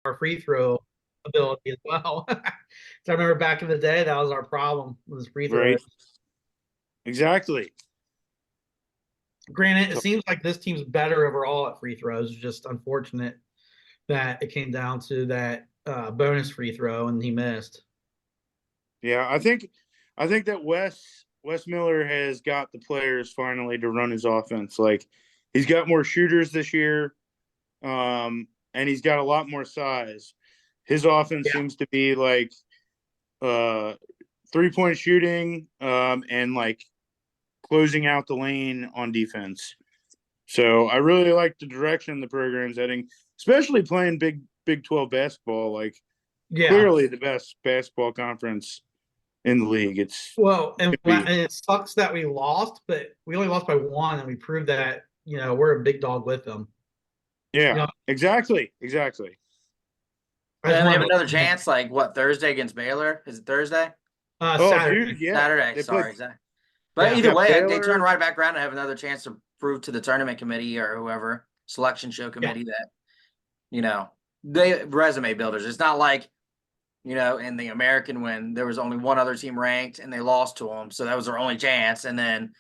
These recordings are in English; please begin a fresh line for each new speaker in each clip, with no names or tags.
our free throw ability as well. So I remember back in the day, that was our problem was free throws.
Right. Exactly.
Granted, it
So,
seems like this team's better overall at free throws. It's just unfortunate that it came down to that bonus free throw and he missed.
yeah, I think that Wes Miller has got the players finally to run his offense. Like he's got more shooters this year, and he's got a lot more size. His offense
Yeah.
seems to be like 3-point shooting, and like closing out the lane on defense. So I really like the direction the program's heading, especially playing Big 12 basketball. Like
Yeah.
clearly the best basketball conference in the league.
Well,
It's
and,
gonna be
it sucks that we lost, but we only lost by one, and we proved that we're a big dog with them. You
yeah,
know,
exactly.
I just
And they have
want
another
to
chance, like what, Thursday against Baylor? Is it Thursday?
Oh,
Saturday.
dude, yeah,
Saturday,
they play.
sorry. But
Yeah.
either
Yeah,
way, they turn
Baylor.
right back around and have another chance to prove to the tournament committee or whoever, selection show
Yeah.
committee that, they resume builders. It's not like, in the American when there was only one other team ranked and they lost to them. So that was their only chance. And then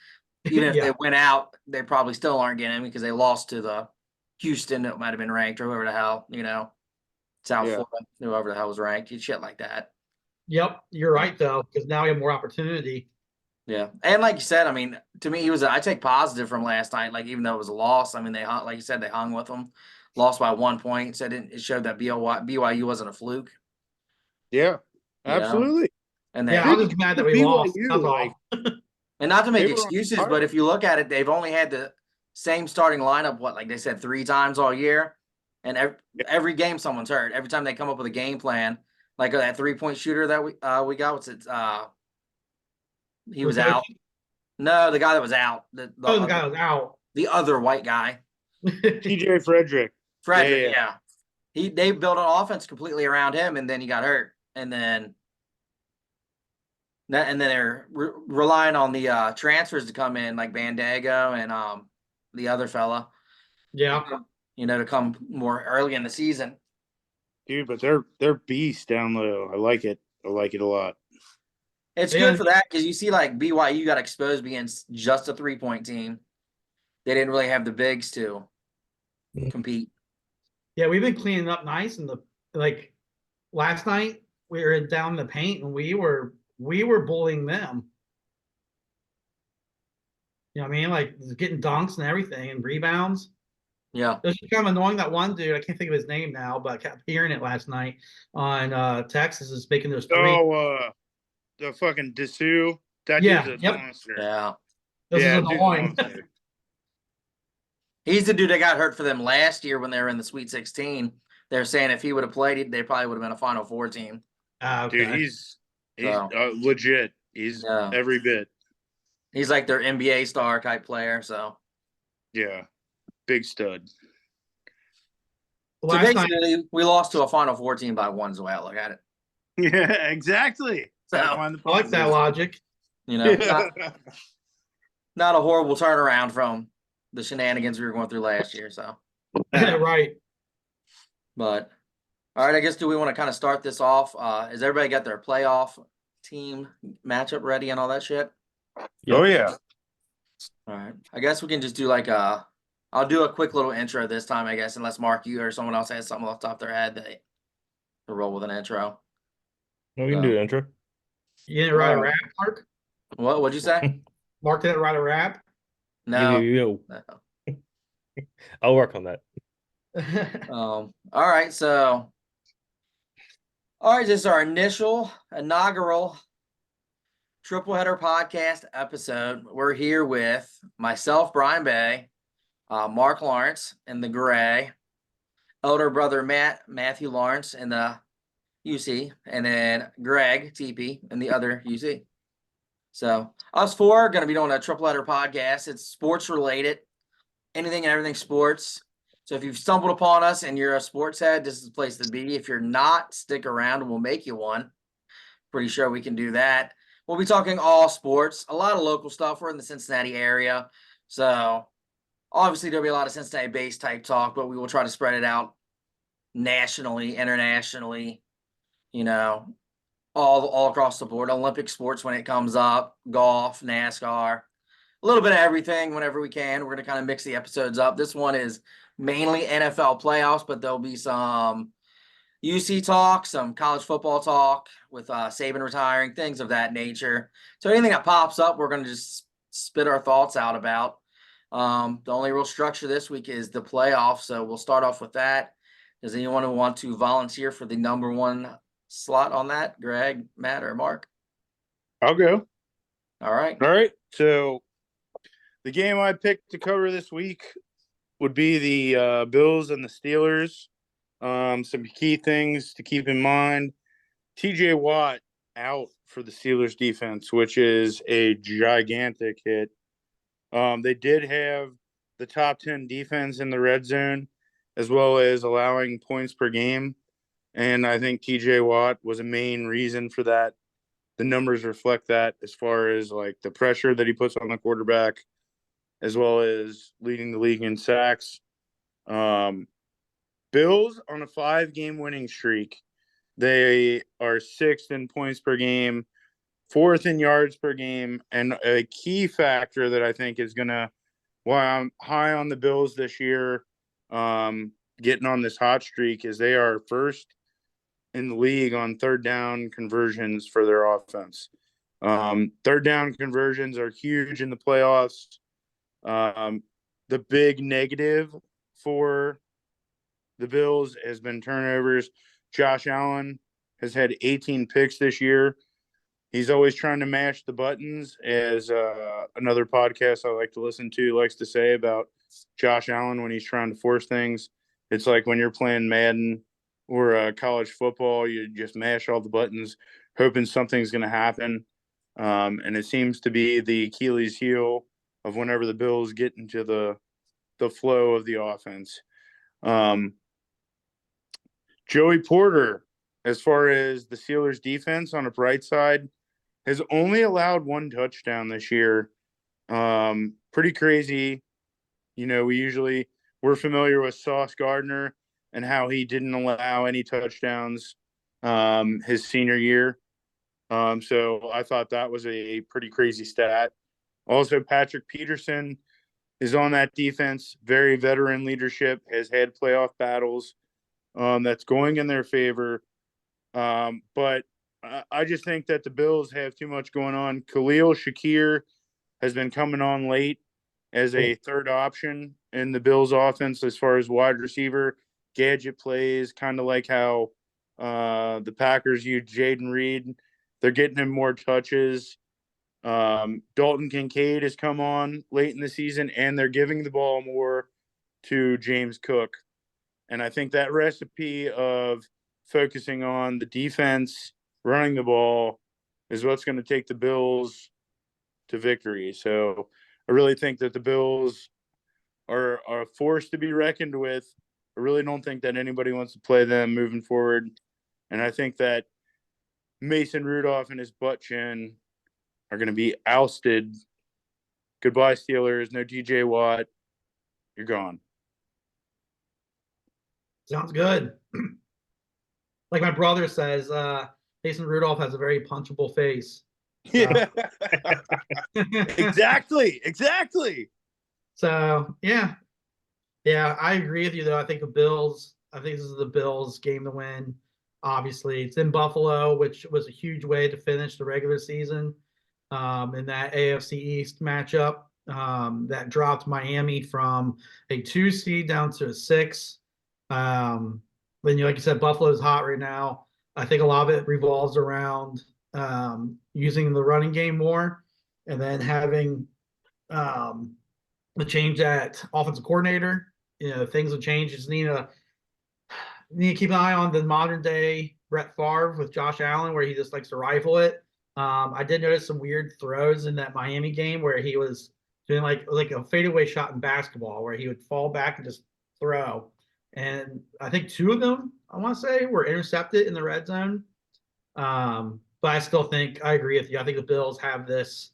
even if they
Yeah.
went out, they probably still aren't getting because they lost to the Houston that might have been ranked or whoever the hell, South
Yeah,
Florida, whoever the hell was ranked, shit like that.
Yep. You're right though, because now we have more opportunity.
Yeah, and like you said, I mean, to me, I take positive from last night. Like even though it was a loss, I mean, they hung, like you said, they hung with them, lost by 1 point. So it showed that BYU wasn't a fluke,
yeah,
you know.
absolutely.
And
Yeah,
then,
I was
Dude,
just mad that we lost. That's
BYU, like
all.
and not to
they
make
were on
excuses, but
fire.
if you look at it, they've only had the same starting lineup. What, like they said, 3 times all year, and every game someone's hurt. Every time they come up with a game plan, like that 3-point shooter that we got, what's it? He was out. No, the guy that was out.
Oh, the guy was out.
The other white guy.
TJ Frederick.
Frederick,
Yeah.
yeah. They built an offense completely around him, and then he got hurt, and then they're relying on the transfers to come in, like Bandago and the other fella,
Yeah.
to come more early in the season.
Dude, but they're beasts down low. I like it. I like it a lot.
It's
Yeah.
good for that because you see, like BYU got exposed being just a 3-point team. They didn't really have the bigs to compete.
Yeah, we've been cleaning up nice in the like last night we were down in the paint and we were bullying them. You know what I mean? Like getting dunks and everything and rebounds.
Yeah.
It was kind of annoying that one dude, I can't think of his name now, but I kept hearing it last night on Texas is making those three.
Oh, the fucking Dessou. That dude's
Yeah,
a
yep.
monster.
Yeah.
This is
Yeah, dude's a
annoying.
monster.
He's the dude that got hurt for them last year when they were in the Sweet 16. They're saying if he would have played, they probably would have been a Final Four team.
Dude,
Okay.
he's
So,
legit. He's
yeah.
every bit.
He's like their NBA star type player. So,
Yeah, big stud.
Last night,
basically, we lost to a Final Four team by one, is the way I look at it.
Yeah, exactly. Gotta
So,
find the
I like that
positives.
logic.
Not a horrible turnaround from the shenanigans we were going through last year. So,
Right.
but all right, I guess do we want to kind of start this off? Has everybody got their playoff team matchup ready and all that shit?
Oh yeah.
All right. I guess we can just do like I'll do a quick little intro this time, I guess, unless Mark, you or someone else has something off the top of their head that to roll with an intro.
No, we can do the intro.
You didn't write a rap, Mark?
What'd you say?
Mark didn't write a rap?
No.
Yo.
No.
I'll work on that.
All right, so this is our inaugural Tripleheader podcast episode. We're here with myself, Brian Bay, Mark Lawrence in the gray, elder brother Matthew Lawrence in the UC, and then Greg TP in the other UC. So us four are going to be doing a Tripleheader podcast. It's sports related, anything and everything sports. So if you've stumbled upon us and you're a sports head, this is the place to be. If you're not, stick around and we'll make you one. Pretty sure we can do that. We'll be talking all sports, a lot of local stuff. We're in the Cincinnati area. So obviously there'll be a lot of Cincinnati-based type talk, but we will try to spread it out nationally, internationally, you know, all across the board. Olympic sports when it comes up, golf, NASCAR, a little bit of everything whenever we can. We're going to kind of mix the episodes up. This one is mainly NFL playoffs, but there'll be some UC talk, some college football talk with Saban retiring, things of that nature. So anything that pops up, we're going to just spit our thoughts out about. The only real structure this week is the playoffs, so we'll start off with that. Does anyone want to volunteer for the number one slot on that? Greg, Matt, or Mark?
I'll go.
All right.
All right. So the game I picked to cover this week would be the Bills and the Steelers. Some key things to keep in mind. TJ Watt out for the Steelers defense, which is a gigantic hit. They did have the top 10 defense in the red zone, as well as allowing points per game. And I think TJ Watt was a main reason for that. The numbers reflect that as far as like the pressure that he puts on the quarterback, as well as leading the league in sacks. Bills on a 5-game winning streak. They are 6th in points per game, 4th in yards per game, and a key factor that I think is why I'm high on the Bills this year, getting on this hot streak, is they are 1st in the league on 3rd down conversions for their offense. 3rd down conversions are huge in the playoffs. The big negative for the Bills has been turnovers. Josh Allen has had 18 picks this year. He's always trying to mash the buttons, as another podcast I like to listen to likes to say about Josh Allen when he's trying to force things. It's like when you're playing Madden or college football, you just mash all the buttons, hoping something's going to happen. And it seems to be the Achilles heel of whenever the Bills get into the flow of the offense. Joey Porter, as far as the Steelers defense on a bright side, has only allowed 1 touchdown this year. Pretty crazy. You know, we're familiar with Sauce Gardner and how he didn't allow any touchdowns his senior year. So I thought that was a pretty crazy stat. Also, Patrick Peterson is on that defense. Very veteran leadership, has had playoff battles. That's going in their favor. But I just think that the Bills have too much going on. Khalil Shakir has been coming on late as a 3rd option in the Bills offense as far as wide receiver. Gadget plays, kind of like how the Packers use Jaden Reed. They're getting him more touches. Dalton Kincaid has come on late in the season, and they're giving the ball more to James Cook. And I think that recipe of focusing on the defense, running the ball, is what's going to take the Bills to victory. So I really think that the Bills are a force to be reckoned with. I really don't think that anybody wants to play them moving forward. And I think that Mason Rudolph and his butt chin are going to be ousted. Goodbye, Steelers. No TJ Watt. You're gone.
Sounds good. Like my brother says, Mason Rudolph has a very punchable face.
Yeah. Exactly.
So yeah, I agree with you though. I think this is the Bills game to win. Obviously, it's in Buffalo, which was a huge way to finish the regular season. In that AFC East matchup, that dropped Miami from a 2 seed down to a 6. Then like you said, Buffalo's hot right now. I think a lot of it revolves around using the running game more, and then having the change at offensive coordinator. You know, things will change. Just need to keep an eye on the modern day Brett Favre with Josh Allen, where he just likes to rifle it. I did notice some weird throws in that Miami game where he was doing like a fadeaway shot in basketball, where he would fall back and just throw. And I think 2 of them, I want to say, were intercepted in the red zone. But I still think I agree with you. I think the Bills have this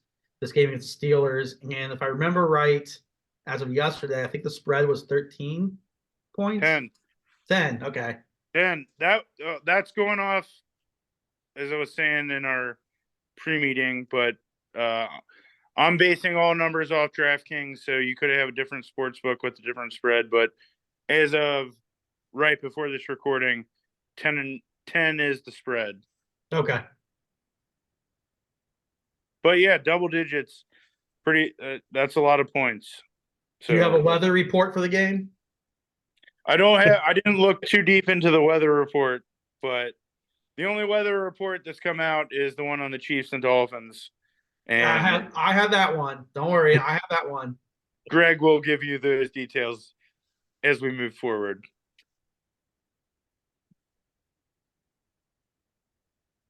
game against the Steelers, and if I remember right, as of yesterday, I think the spread was 13 points.
10.
10. Okay.
Dan, that's going off, as I was saying in our pre-meeting, but I'm basing all numbers off DraftKings, so you could have a different sports book with a different spread. But as of right before this recording, 10 is the spread.
Okay.
But yeah, double digits, pretty. That's a lot of points. So
Do you have a weather report for the game?
I don't have. I didn't look too deep into the weather report, but the only weather report that's come out is the one on the Chiefs and Dolphins. And
I have that one. Don't worry, I have that one.
Greg will give you those details as we move forward.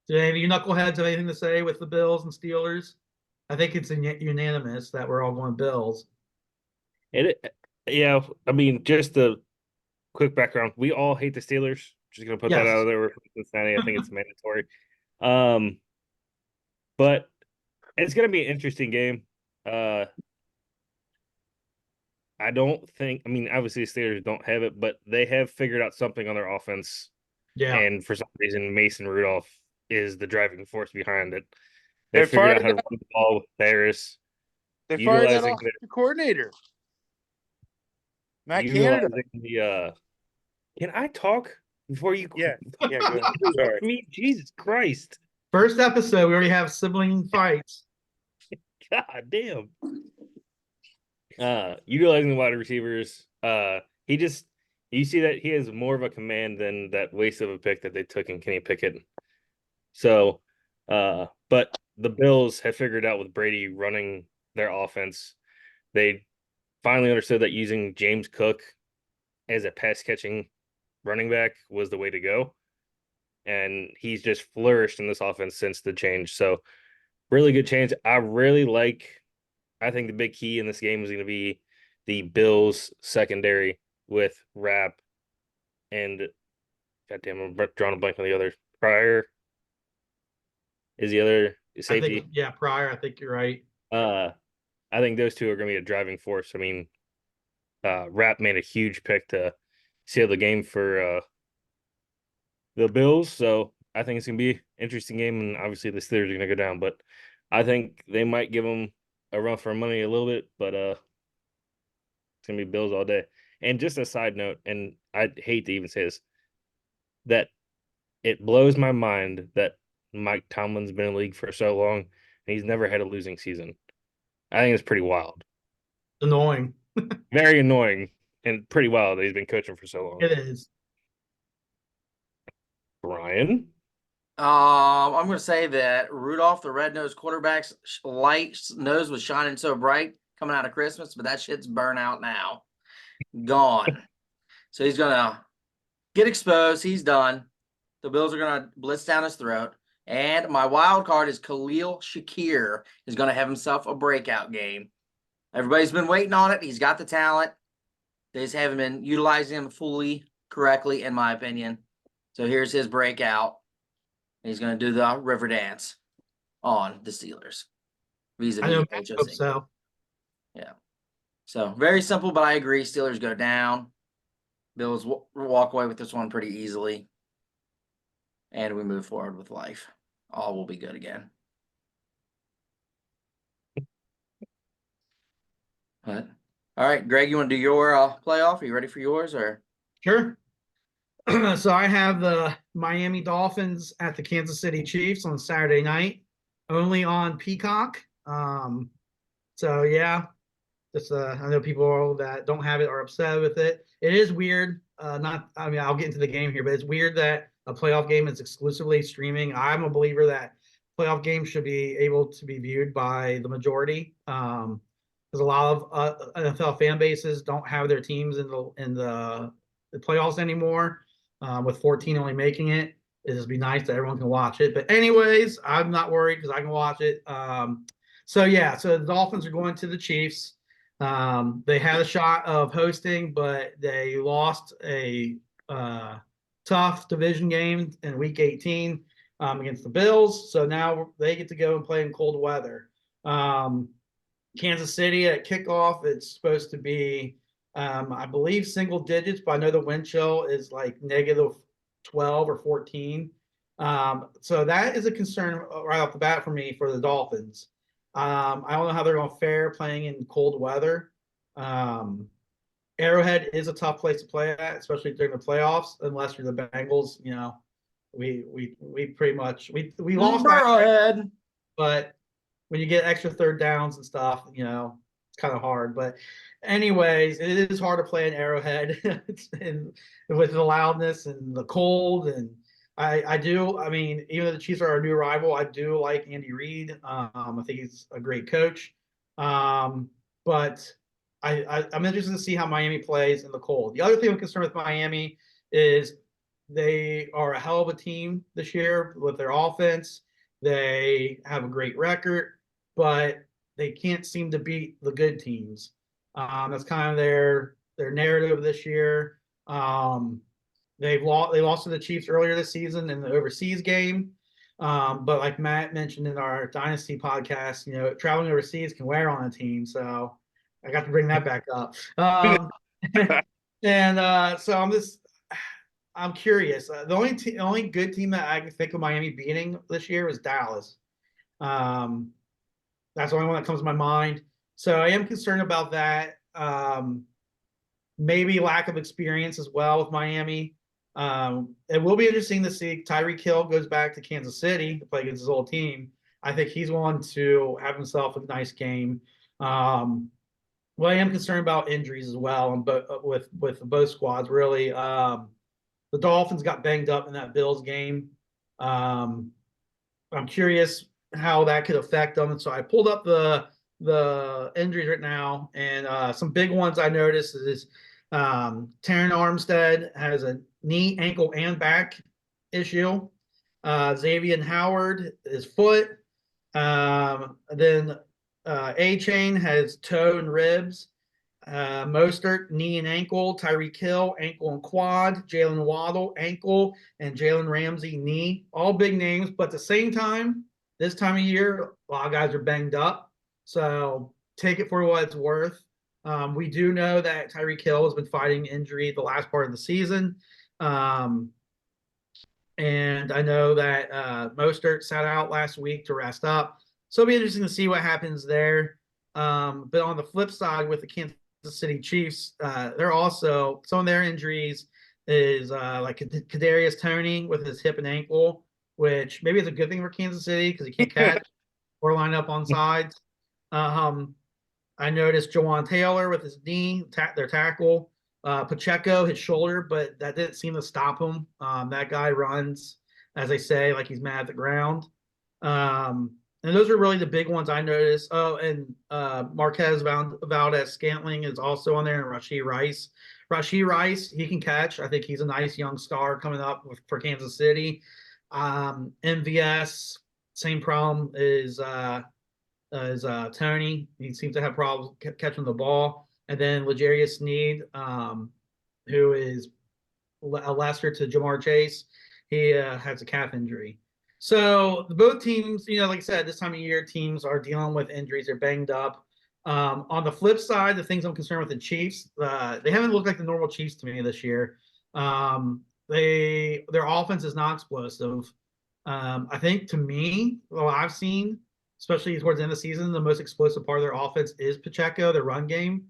Do any of you knuckleheads have anything to say with the Bills and Steelers? I think it's unanimous that we're all going Bills.
Yeah, I mean, just a quick background. We all hate the Steelers. Just gonna put that
Yes.
out there. We're from Cincinnati. I think it's mandatory. But it's gonna be an interesting game. I don't think. I mean, obviously, the Steelers don't have it, but they have figured out something on their offense.
Yeah.
And for some reason, Mason Rudolph is the driving force behind it.
They
They figured out
fired
how to run the ball with Harris,
They fired that
utilizing
offensive coordinator, Matt Canada.
utilizing the. Can I talk before you?
Yeah, go ahead. Sorry.
I mean, Jesus Christ!
First episode, we already have sibling fights.
God damn. Utilizing the wide receivers. You see that he has more of a command than that waste of a pick that they took in Kenny Pickett. So, but the Bills have figured out with Brady running their offense, they finally understood that using James Cook as a pass catching running back was the way to go. And he's just flourished in this offense since the change. So, really good change. I think the big key in this game is going to be the Bills secondary with Rapp and goddamn, I'm drawing a blank on the other. Pryor is the other safety.
Pryor. I think you're right.
I think those two are going to be a driving force. I mean, Rapp made a huge pick to seal the game for the Bills, so I think it's going to be an interesting game, and obviously the Steelers are going to go down, but I think they might give them a run for money a little bit, but it's going to be Bills all day. And just a side note, and I hate to even say this, that it blows my mind that Mike Tomlin's been in the league for so long and he's never had a losing season. I think it's pretty wild.
Annoying.
Very annoying and pretty wild that he's been coaching for so long.
It is.
Brian?
I'm going to say that Rudolph, the red-nosed quarterback's light nose was shining so bright coming out of Christmas, but that shit's burnt out now. Gone. So he's going to get exposed. He's done. The Bills are going to blitz down his throat. And my wild card is Khalil Shakir is going to have himself a breakout game. Everybody's been waiting on it. He's got the talent. They just haven't been utilizing him fully correctly, in my opinion. So here's his breakout. He's going to do the river dance on the Steelers.
I know.
Vis-a-vis
I hope so.
Yeah. So very simple, but I agree. Steelers go down. Bills walk away with this one pretty easily. And we move forward with life. All will be good again. But, all right, Greg, you want to do your playoff? Are you ready for yours, or?
Sure. So I have the Miami Dolphins at the Kansas City Chiefs on Saturday night, only on Peacock. So yeah, just I know people that don't have it are upset with it. It is weird. I'll get into the game here, but it's weird that a playoff game is exclusively streaming. I'm a believer that playoff games should be able to be viewed by the majority. Because a lot of NFL fan bases don't have their teams in the playoffs anymore. With 14 only making it, it'd just be nice that everyone can watch it. But anyways, I'm not worried because I can watch it. So the Dolphins are going to the Chiefs. They had a shot of hosting, but they lost a tough division game in Week 18 against the Bills. So now they get to go and play in cold weather. Kansas City at kickoff, it's supposed to be, I believe, single digits, but I know the wind chill is like 12 or 14. So that is a concern right off the bat for me for the Dolphins. I don't know how they're going to fare playing in cold weather. Arrowhead is a tough place to play at, especially during the playoffs, unless you're the Bengals. We pretty much we lost that,
Burrowhead.
but when you get extra third downs and stuff, it's kind of hard. But anyways, it is hard to play an Arrowhead and with the loudness and the cold. And I do. I mean, even though the Chiefs are our new rival, I do like Andy Reid. I think he's a great coach. But I'm interested to see how Miami plays in the cold. The other thing I'm concerned with Miami is they are a hell of a team this year with their offense. They have a great record, but they can't seem to beat the good teams. That's kind of their narrative this year. They lost to the Chiefs earlier this season in the overseas game. But like Matt mentioned in our Dynasty podcast, traveling overseas can wear on a team. So I got to bring that back up. And so I'm curious. The only good team that I can think of Miami beating this year is Dallas. That's the only one that comes to my mind. So I am concerned about that. Maybe lack of experience as well with Miami. It will be interesting to see Tyreek Hill goes back to Kansas City to play against his old team. I think he's going to have himself a nice game. Well, I am concerned about injuries as well, but with both squads really. The Dolphins got banged up in that Bills game. I'm curious how that could affect them, and so I pulled up the injuries right now, and some big ones I noticed is Taron Armstead has a knee, ankle, and back issue. Xavier Howard, his foot. Then A-Chain has toe and ribs. Mostert, knee and ankle. Tyreek Hill, ankle and quad. Jalen Waddle, ankle. And Jalen Ramsey, knee. All big names, but at the same time, this time of year, a lot of guys are banged up. So take it for what it's worth. We do know that Tyreek Hill has been fighting injury the last part of the season. And I know that Mostert sat out last week to rest up. So it'll be interesting to see what happens there. But on the flip side, with the Kansas City Chiefs, they're also some of their injuries is like Kadarius Toney with his hip and ankle, which maybe is a good thing for Kansas City because he can't catch or line up on sides. I noticed Jawan Taylor with his knee, their tackle. Pacheco, his shoulder, but that didn't seem to stop him. That guy runs, as they say, like he's mad at the ground. And those are really the big ones I noticed. Oh, and Marquez Valdez-Scantling is also on there, and Rashee Rice. Rashee Rice, he can catch. I think he's a nice young star coming up for Kansas City. MVS, same problem is Tony. He seems to have problems catching the ball. And then L'Jarius Sneed, who is a lesser to Jamar Chase, he has a calf injury. So both teams, like I said, this time of year, teams are dealing with injuries. They're banged up. On the flip side, the things I'm concerned with the Chiefs, they haven't looked like the normal Chiefs to me this year. Their offense is not explosive. I think to me, what I've seen, especially towards the end of the season, the most explosive part of their offense is Pacheco, their run game.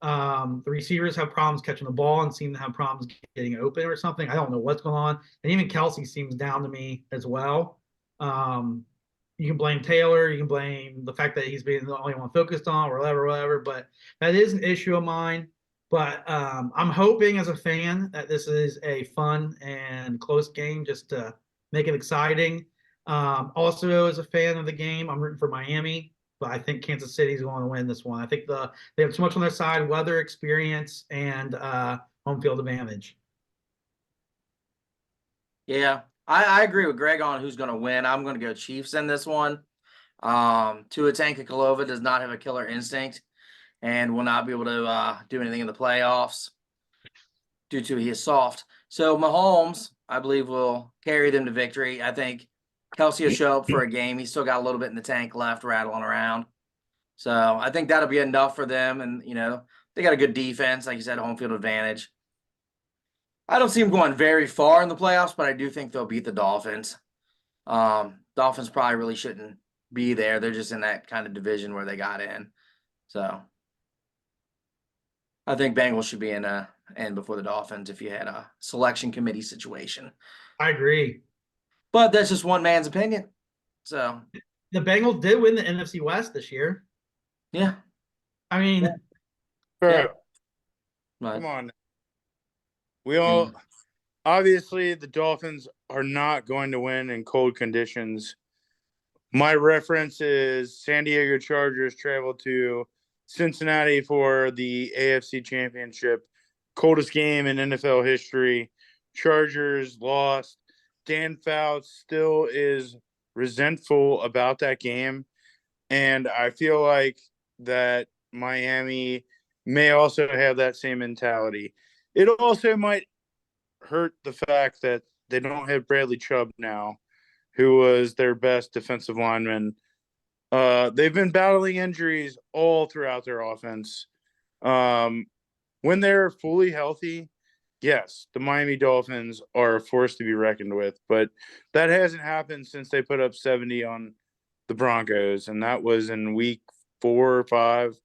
The receivers have problems catching the ball and seem to have problems getting open or something. I don't know what's going on. And even Kelsey seems down to me as well. You can blame Taylor. You can blame the fact that he's being the only one focused on or whatever. But that is an issue of mine. But I'm hoping as a fan that this is a fun and close game just to make it exciting. Also, as a fan of the game, I'm rooting for Miami. But I think Kansas City is going to win this one. I think they have too much on their side: weather, experience, and home field advantage.
Yeah, I agree with Greg on who's going to win. I'm going to go Chiefs in this one. Tua Tagovailoa does not have a killer instinct and will not be able to do anything in the playoffs due to he is soft. So Mahomes, I believe, will carry them to victory. I think Kelsey will show up for a game. He's still got a little bit in the tank left, rattling around. So I think that'll be enough for them. And, they got a good defense. Like you said, home field advantage. I don't see them going very far in the playoffs, but I do think they'll beat the Dolphins. Dolphins probably really shouldn't be there. They're just in that kind of division where they got in. So I think Bengals should be in before the Dolphins if you had a selection committee situation.
I agree.
But that's just one man's opinion. So
The Bengals did win the NFC West this year.
yeah.
I mean,
Bro,
Yeah. But
come on. We all obviously the Dolphins are not going to win in cold conditions. My reference is San Diego Chargers traveled to Cincinnati for the AFC Championship, coldest game in NFL history. Chargers lost. Dan Fouts still is resentful about that game, and I feel like that Miami may also have that same mentality. It also might hurt the fact that they don't have Bradley Chubb now, who was their best defensive lineman. They've been battling injuries all throughout their offense. When they're fully healthy, yes, the Miami Dolphins are a force to be reckoned with, but that hasn't happened since they put up 70 on the Broncos, and that was in week 4 or 5.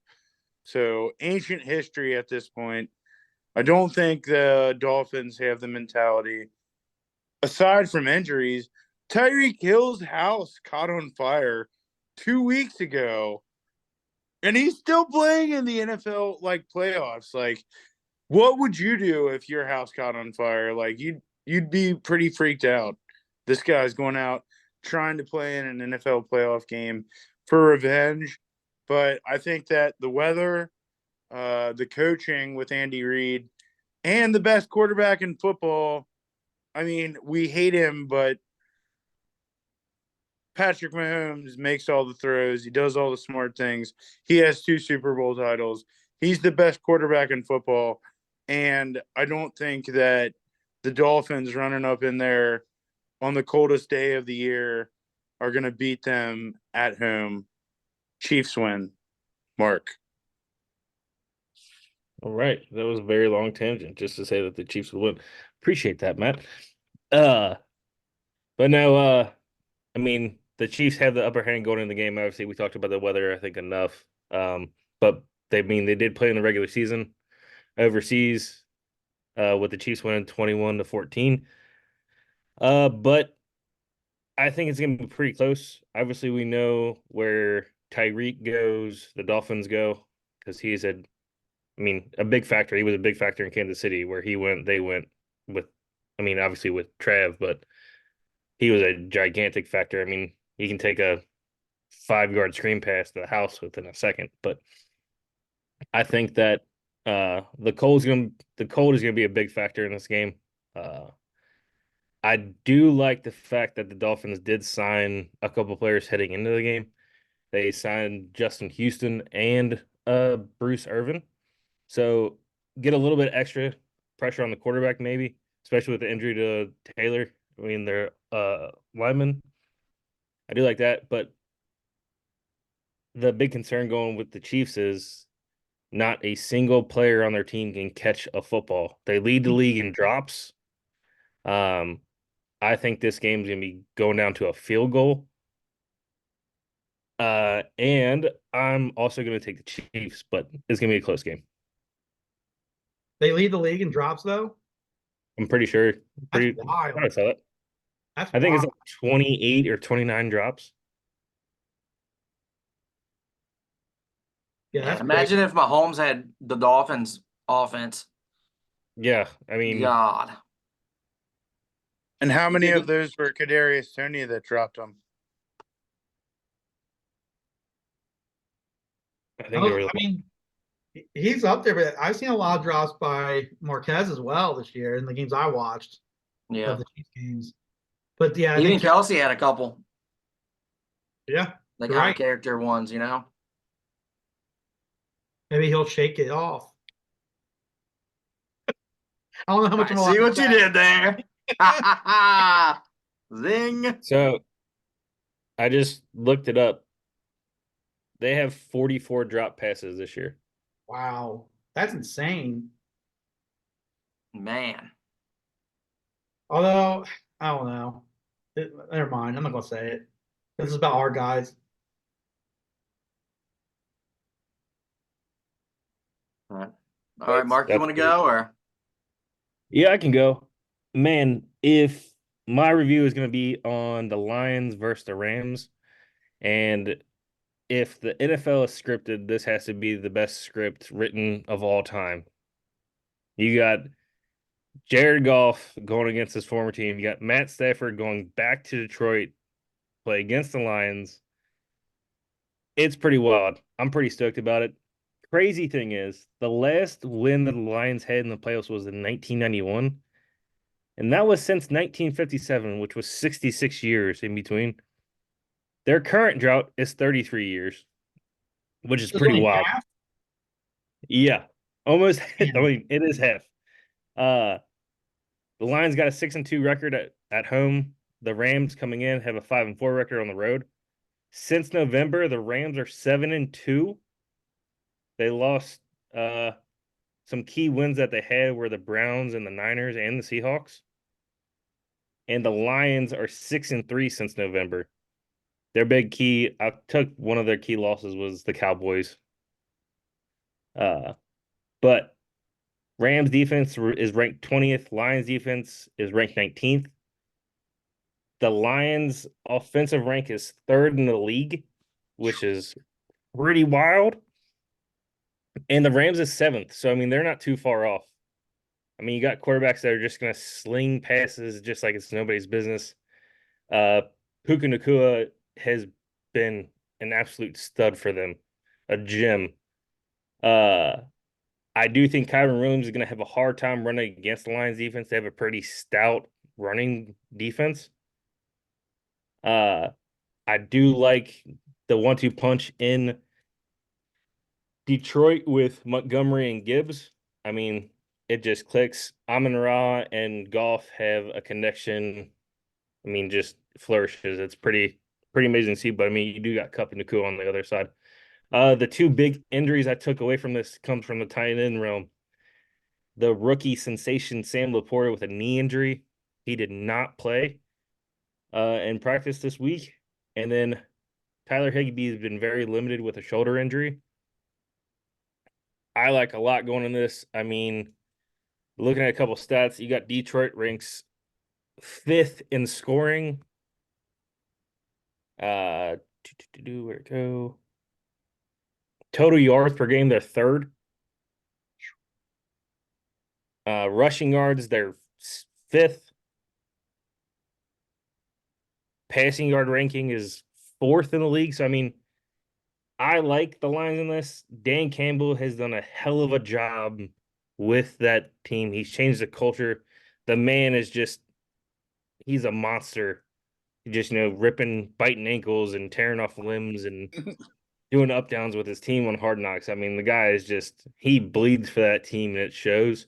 So ancient history at this point. I don't think the Dolphins have the mentality. Aside from injuries, Tyreek Hill's house caught on fire 2 weeks ago, and he's still playing in the NFL like playoffs. Like, what would you do if your house caught on fire? Like, you'd be pretty freaked out. This guy's going out trying to play in an NFL playoff game for revenge. But I think that the weather, the coaching with Andy Reid, and the best quarterback in football. I mean, we hate him, but Patrick Mahomes makes all the throws. He does all the smart things. He has 2 Super Bowl titles. He's the best quarterback in football. And I don't think that the Dolphins running up in there on the coldest day of the year are going to beat them at home. Chiefs win. Mark.
All right. That was a very long tangent just to say that the Chiefs would win. Appreciate that, Matt. But now, I mean, the Chiefs have the upper hand going in the game. Obviously, we talked about the weather, I think, enough. But they did play in the regular season overseas, with the Chiefs winning 21-14. But I think it's gonna be pretty close. Obviously, we know where Tyreek goes, the Dolphins go, because a big factor. He was a big factor in Kansas City where he went, they went with, obviously with Trav, but he was a gigantic factor. I mean, he can take a 5-yard screen pass to the house within a second. But I think that the cold is gonna be a big factor in this game. I do like the fact that the Dolphins did sign a couple players heading into the game. They signed Justin Houston and Bruce Irvin. So get a little bit extra pressure on the quarterback, maybe, especially with the injury to Taylor. Their lineman. I do like that, but the big concern going with the Chiefs is not a single player on their team can catch a football. They lead the league in drops. I think this game's gonna be going down to a field goal. And I'm also gonna take the Chiefs, but it's gonna be a close game.
they lead the league in drops, though.
I'm pretty sure.
That's
I
wild.
saw it.
That's
I think it's
wild.
like 28 or 29 drops.
Yeah,
man,
that's
imagine
crazy.
if Mahomes had the Dolphins offense.
Yeah,
God.
And how many of
Didn't-
those were Kadarius Toney that dropped them?
I think there
Oh,
was.
I mean, he's up there, but I've seen a lot of drops by Marquez as well this year in the games I watched
Yeah.
of the Chiefs games. But yeah, I
Even
think
Kelsey had a couple,
yeah,
like
you're
high
right.
character ones, you know?
Maybe he'll shake it off. I don't know how much
I
I'm allowed
see
to
what you
say.
did there. Zing.
So I just looked it up. They have 44 drop passes this year.
Wow, that's insane.
Man.
Although, I don't know. Never mind. I'm not gonna say it. This is about our guys.
All right. All right, Mark, you
That's
want to
pretty
go
cool.
or?
Yeah, I can go. Man, if my review is going to be on the Lions versus the Rams, and if the NFL is scripted, this has to be the best script written of all time. You got Jared Goff going against his former team. You got Matt Stafford going back to Detroit, play against the Lions. It's pretty wild. I'm pretty stoked about it. Crazy thing is, the last win that the Lions had in the playoffs was in 1991. And that was since 1957, which was 66 years in between. Their current drought is 33 years, which is
There's
pretty
only
wild.
half.
Yeah, almost. I
Man,
mean, it is half. Uh, the Lions got a 6-2 record at home. The Rams coming in have a 5-4 record on the road. Since November, the Rams are 7-2. They lost some key wins that they had were the Browns and the Niners and the Seahawks. And the Lions are 6-3 since November. Their big key, I took one of their key losses was the Cowboys. But Rams defense is ranked 20th. Lions defense is ranked 19th. The Lions offensive rank is third in the league, which is pretty wild. And the Rams is seventh. So, I mean, they're not too far off. I mean, you got quarterbacks that are just going to sling passes just like it's nobody's business. Puka Nacua has been an absolute stud for them, a gem. I do think Kyron Williams is going to have a hard time running against the Lions defense. They have a pretty stout running defense. I do like the 1-2 punch in Detroit with Montgomery and Gibbs. I mean, it just clicks. Amon-Ra and Goff have a connection. I mean, just flourishes. It's pretty amazing to see. But I mean, you do got Kupp and Nacua on the other side. The two big injuries I took away from this comes from the tight end realm. The rookie sensation Sam Laporta with a knee injury. He did not play in practice this week. And then Tyler Higbee has been very limited with a shoulder injury. I like a lot going in this. I mean, looking at a couple stats, you got Detroit ranks 5th in scoring. Where'd it go? Total yards per game, they're 3rd. Rushing yards, they're 5th. Passing yard ranking is 4th in the league. So, I mean, I like the Lions in this. Dan Campbell has done a hell of a job with that team. He's changed the culture. The man is just, he's a monster. Just, ripping, biting ankles and tearing off limbs and doing up downs with his team on Hard Knocks. I mean, the guy is just, he bleeds for that team and it shows.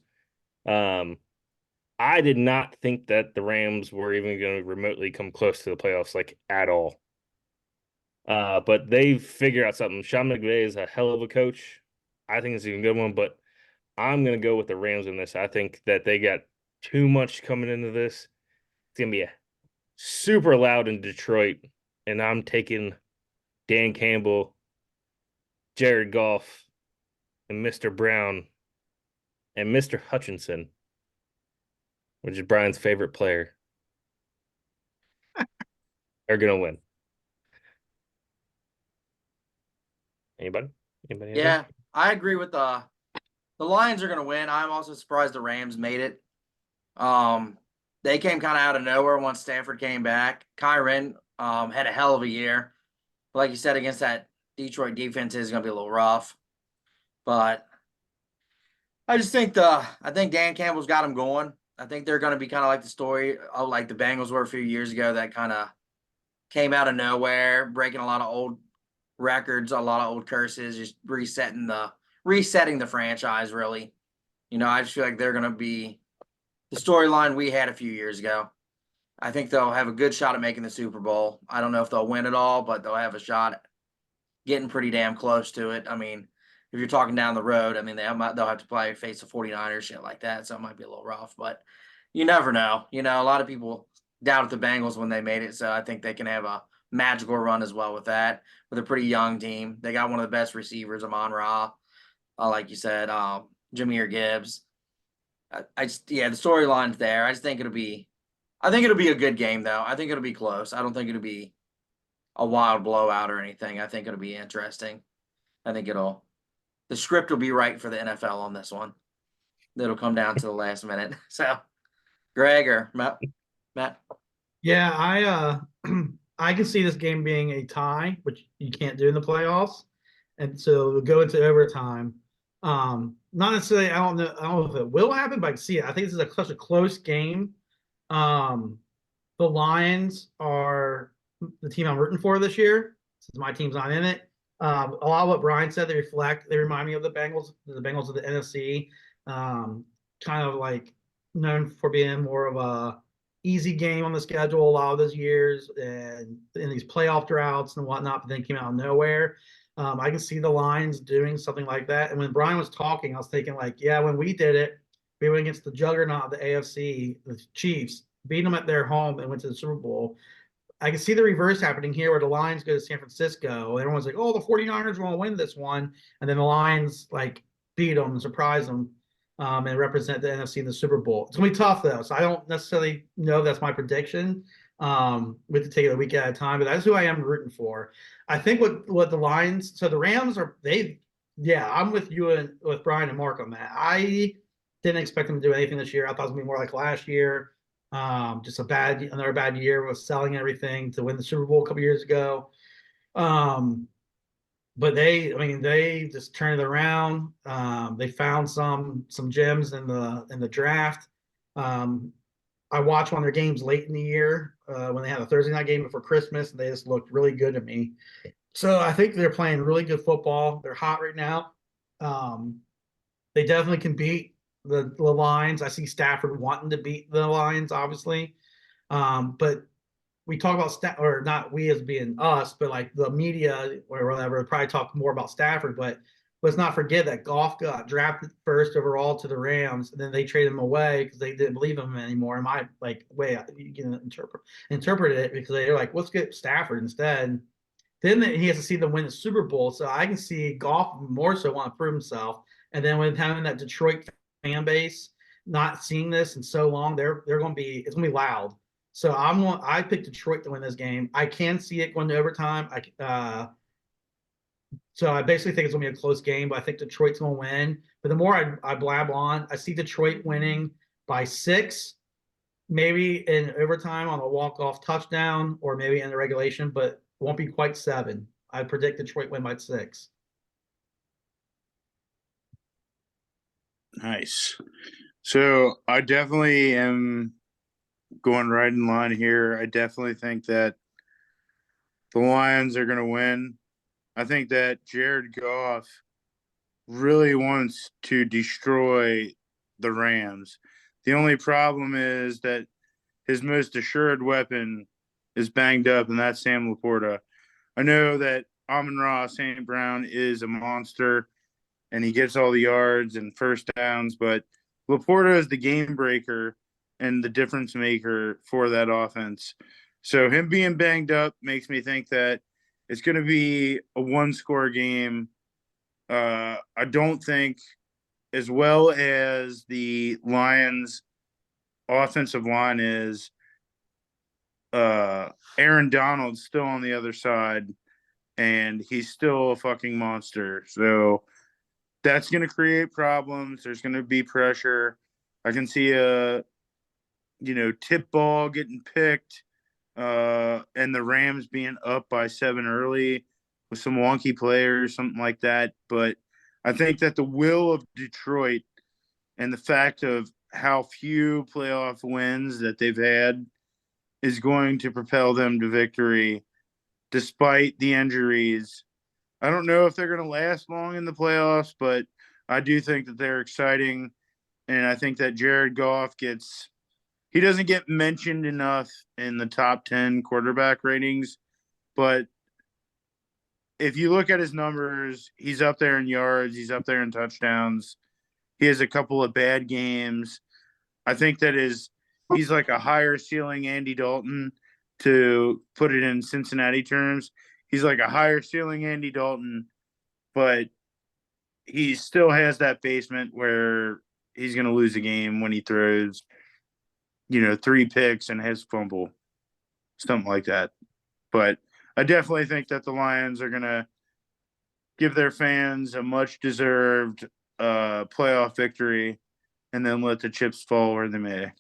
I did not think that the Rams were even going to remotely come close to the playoffs, like at all. But they figured out something. Sean McVay is a hell of a coach. I think it's a good one, but I'm going to go with the Rams in this. I think that they got too much coming into this. It's going to be super loud in Detroit, and I'm taking Dan Campbell, Jared Goff, and Mr. Brown, and Mr. Hutchinson, which is Brian's favorite player, are going to win. Anybody? Anybody?
Yeah, I agree with the Lions are going to win. I'm also surprised the Rams made it. They came kind of out of nowhere once Stafford came back. Kyron had a hell of a year. Like you said, against that Detroit defense is going to be a little rough. But I just think Dan Campbell's got them going. I think they're going to be kind of like the story of like the Bengals were a few years ago that kind of came out of nowhere, breaking a lot of old records, a lot of old curses, just resetting the franchise really. I just feel like they're going to be the storyline we had a few years ago. I think they'll have a good shot at making the Super Bowl. I don't know if they'll win it all, but they'll have a shot at getting pretty damn close to it. I mean, if you're talking down the road, I mean, they'll have to play face the 49ers, shit like that, so it might be a little rough. But, you never know. You know, a lot of people doubted the Bengals when they made it, so I think they can have a magical run as well with that. With a pretty young team, they got one of the best receivers, Amon-Ra. Like you said, Jahmyr Gibbs. I just, yeah, the storyline's there. I think it'll be a good game though. I think it'll be close. I don't think it'll be a wild blowout or anything. I think it'll be interesting. I think the script will be right for the NFL on this one. It'll come down to the last minute. So, Greg or Matt.
Yeah, I can see this game being a tie, which you can't do in the playoffs, and so we'll go into overtime. Not necessarily. I don't know if it will happen, but I can see it. I think this is such a close game. Um, the Lions are the team I'm rooting for this year, since my team's not in it. A lot of what Brian said, they remind me of the Bengals of the NFC. Kind of like known for being more of a easy game on the schedule a lot of those years and in these playoff droughts and whatnot, but then came out of nowhere. I can see the Lions doing something like that. And when Brian was talking, I was thinking like, yeah, when we did it, we went against the juggernaut of the AFC, the Chiefs, beat them at their home and went to the Super Bowl. I can see the reverse happening here where the Lions go to San Francisco. Everyone's like, oh, the 49ers are going to win this one. And then the Lions like beat them and surprise them and represent the NFC in the Super Bowl. It's going to be tough, though. So I don't necessarily know that's my prediction. We have to take it a week at a time, but that's who I am rooting for. I think what the Lions, so the Rams are, I'm with you and with Brian and Mark on that. I didn't expect them to do anything this year. I thought it was going to be more like last year. Just another bad year with selling everything to win the Super Bowl a couple years ago. But they just turned it around. They found some gems in the draft. I watched one of their games late in the year when they had a Thursday night game before Christmas, and they just looked really good to me. So I think they're playing really good football. They're hot right now. They definitely can beat the Lions. I see Stafford wanting to beat the Lions, obviously. But we talk about or not we as being us, but like the media or whatever, probably talk more about Stafford. But let's not forget that Goff got drafted first overall to the Rams, and then they traded him away because they didn't believe him anymore. In my way you can interpret it because they're like, let's get Stafford instead. Then he has to see them win the Super Bowl, so I can see Goff more so want to prove himself. And then with having that Detroit fan base not seeing this in so long, it's going to be loud. So I picked Detroit to win this game. I can see it going to overtime. So I basically think it's going to be a close game, but I think Detroit's going to win. But the more I blab on, I see Detroit winning by 6, maybe in overtime on a walk-off touchdown, or maybe in the regulation, but won't be quite 7. I predict Detroit win by 6.
Nice. So I definitely am going right in line here. I definitely think that the Lions are going to win. I think that Jared Goff really wants to destroy the Rams. The only problem is that his most assured weapon is banged up, and that's Sam Laporta. I know that Amon-Ra St. Brown is a monster, and he gets all the yards and first downs, but Laporta is the game breaker and the difference maker for that offense. So him being banged up makes me think that it's going to be a one-score game. I don't think, as well as the Lions' offensive line is, Aaron Donald's still on the other side, and he's still a fucking monster. So that's going to create problems. There's going to be pressure. I can see a tip ball getting picked, and the Rams being up by 7 early with some wonky players, something like that. But I think that the will of Detroit and the fact of how few playoff wins that they've had is going to propel them to victory despite the injuries. I don't know if they're going to last long in the playoffs, but I do think that they're exciting. And I think that Jared Goff he doesn't get mentioned enough in the top 10 quarterback ratings, but if you look at his numbers, he's up there in yards, he's up there in touchdowns. He has a couple of bad games. I think that his he's like a higher ceiling Andy Dalton. To put it in Cincinnati terms, he's like a higher ceiling Andy Dalton, but he still has that basement where he's going to lose a game when he throws, 3 picks and his fumble, something like that. But I definitely think that the Lions are going to give their fans a much deserved playoff victory and then let the chips fall where they may.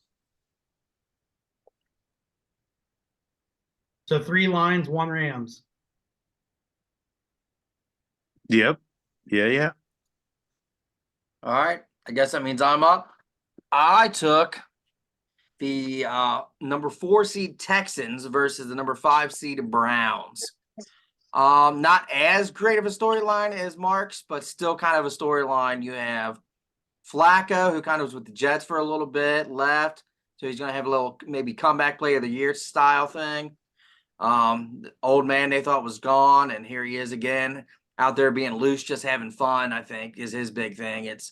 So 3 Lions, 1 Rams.
Yep. Yeah.
All right. I guess that means I'm up. I took the number 4 seed Texans versus the number 5 seed Browns. Not as great of a storyline as Mark's, but still kind of a storyline. You have Flacco, who kind of was with the Jets for a little bit, left. So he's going to have a little maybe comeback player of the year style thing. The old man they thought was gone, and here he is again out there being loose, just having fun, I think, is his big thing. It's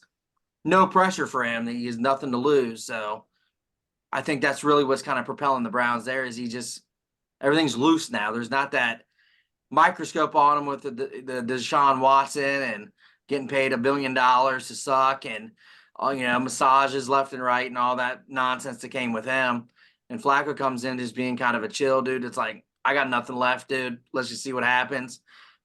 no pressure for him. He has nothing to lose. So I think that's really what's kind of propelling the Browns there is everything's loose now. There's not that microscope on him with the Deshaun Watson and getting paid $1 billion to suck and massages left and right and all that nonsense that came with him. And Flacco comes in just being kind of a chill dude. It's like, I got nothing left, dude. Let's just see what happens.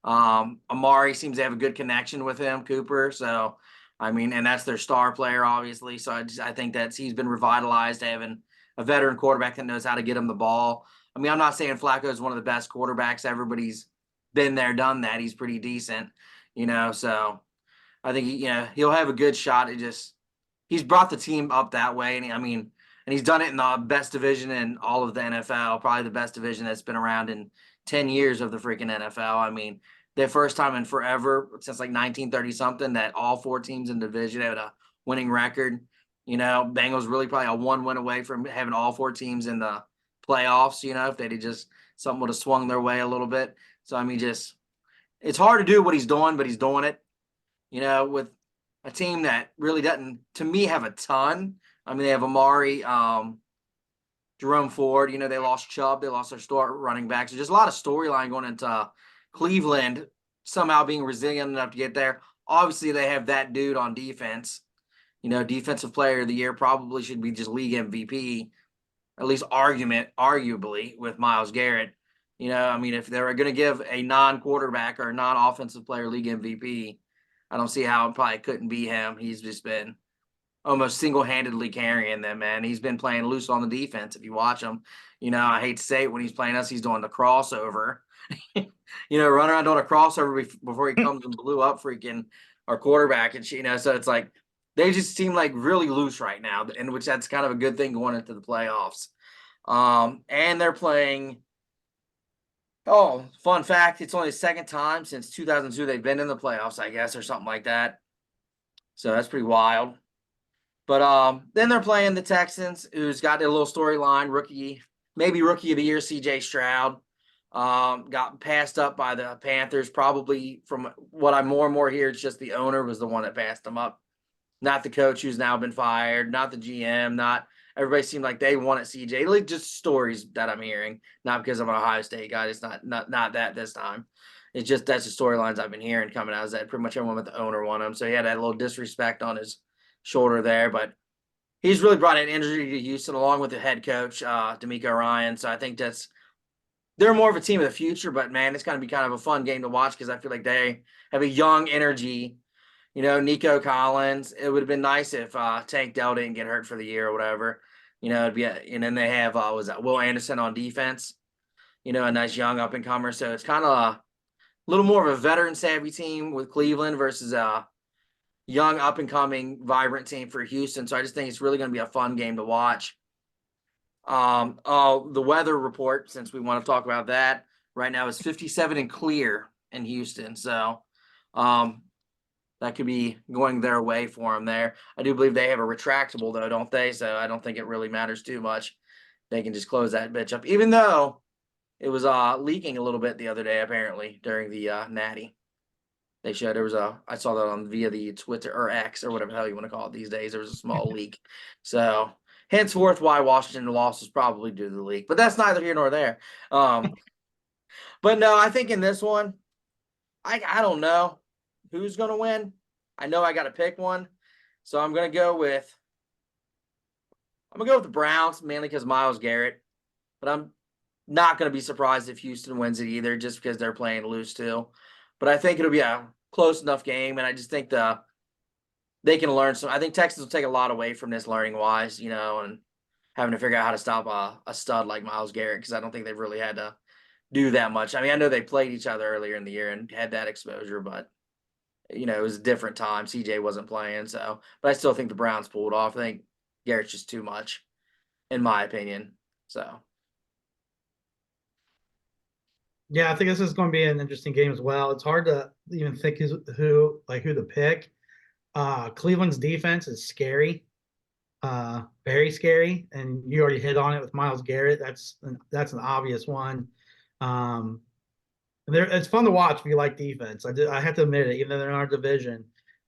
Amari seems to have a good connection with him, Cooper. So, and that's their star player, obviously. So I think he's been revitalized having a veteran quarterback that knows how to get him the ball. I'm not saying Flacco is one of the best quarterbacks. Everybody's been there, done that. He's pretty decent, so I think he'll have a good shot. He's brought the team up that way. And he's done it in the best division in all of the NFL, probably the best division that's been around in 10 years of the freaking NFL. The first time in forever, since like 1930 something, that all 4 teams in the division had a winning record. Bengals really probably a 1 win away from having all 4 teams in the playoffs, if they'd just something would have swung their way a little bit. So, it's hard to do what he's doing, but he's doing it, with a team that really doesn't, to me, have a ton. They have Amari, Jerome Ford, they lost Chubb, they lost their star running backs. So just a lot of storyline going into Cleveland, somehow being resilient enough to get there. Obviously, they have that dude on defense. Defensive player of the year probably should be just league MVP, at least arguably with Myles Garrett. If they're going to give a non-quarterback or a non-offensive player league MVP, I don't see how it probably couldn't be him. He's just been almost single-handedly carrying them, man. He's been playing loose on the defense. If you watch him, I hate to say it, when he's playing us, he's doing the crossover. Running around doing a crossover before he comes and blew up freaking our quarterback. And, so it's like they just seem like really loose right now, and which that's kind of a good thing going into the playoffs. And they're playing. Oh, fun fact, it's only the second time since 2002 they've been in the playoffs, I guess, or something like that. So that's pretty wild. But then they're playing the Texans, who's got a little storyline, maybe rookie of the year, CJ Stroud. Got passed up by the Panthers, probably from what I more and more hear, it's just the owner was the one that passed him up. Not the coach who's now been fired, not the GM, not everybody seemed like they wanted CJ. Like just stories that I'm hearing, not because I'm an Ohio State guy. It's not that this time. It's just that's the storylines I've been hearing coming out is that pretty much everyone with the owner wanted him. So he had that little disrespect on his shoulder there, but he's really brought an energy to Houston along with the head coach, D'Amico Ryan. So I think they're more of a team of the future, but man, it's going to be kind of a fun game to watch because I feel like they have a young energy. Nico Collins. It would have been nice if Tank Dell didn't get hurt for the year or whatever. And then they have Will Anderson on defense. A nice young up and comer. So it's kind of a little more of a veteran savvy team with Cleveland versus a young up and coming vibrant team for Houston. So I just think it's really going to be a fun game to watch. The weather report, since we want to talk about that right now, is 57 and clear in Houston. So that could be going their way for them there. I do believe they have a retractable though, don't they? So I don't think it really matters too much. They can just close that bitch up, even though it was leaking a little bit the other day, apparently during the Natty. They showed I saw that via the Twitter or X or whatever the hell you want to call it these days. There was a small leak. So henceforth why Washington lost is probably due to the league. But that's neither here nor there. But no, I think in this one, I don't know who's going to win. I know I got to pick one. So I'm going to go with the Browns, mainly because Myles Garrett. But I'm not going to be surprised if Houston wins it either, just because they're playing loose too. But I think it'll be a close enough game, and I just think they can learn some. I think Texas will take a lot away from this learning wise, and having to figure out how to stop a stud like Myles Garrett, because I don't think they've really had to do that much. I mean, I know they played each other earlier in the year and had that exposure, but it was a different time. CJ wasn't playing, so but I still think the Browns pulled off. I think Garrett's just too much, in my opinion. So
Yeah, I think this is going to be an interesting game as well. It's hard to even think who to pick. Cleveland's defense is scary, very scary, and you already hit on it with Myles Garrett. That's an obvious one. It's fun to watch if you like defense. I have to admit it, even though they're in our division,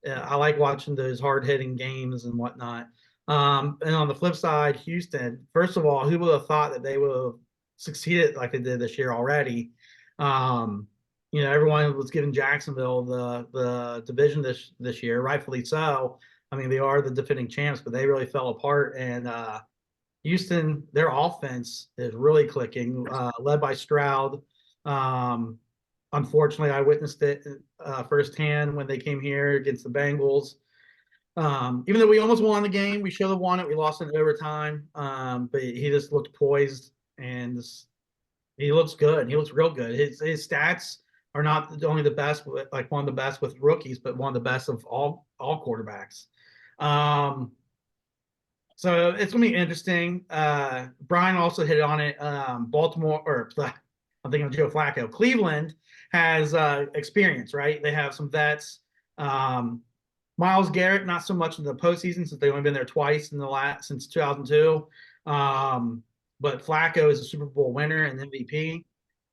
I like watching those hard hitting games and whatnot. And on the flip side, Houston. First of all, who would have thought that they would have succeeded like they did this year already? Everyone was giving Jacksonville the division this year, rightfully so. I mean, they are the defending champs, but they really fell apart. And Houston, their offense is really clicking, led by Stroud. Unfortunately, I witnessed it firsthand when they came here against the Bengals. Even though we almost won the game, we should have won it. We lost in overtime. But he just looked poised, and he looks good. He looks real good. His stats are not only the best, like one of the best with rookies, but one of the best of all quarterbacks. So it's gonna be interesting. Brian also hit on it. Baltimore, or I'm thinking of Joe Flacco. Cleveland has experience, right? They have some vets. Myles Garrett, not so much in the postseason since they've only been there twice since 2002. But Flacco is a Super Bowl winner and MVP.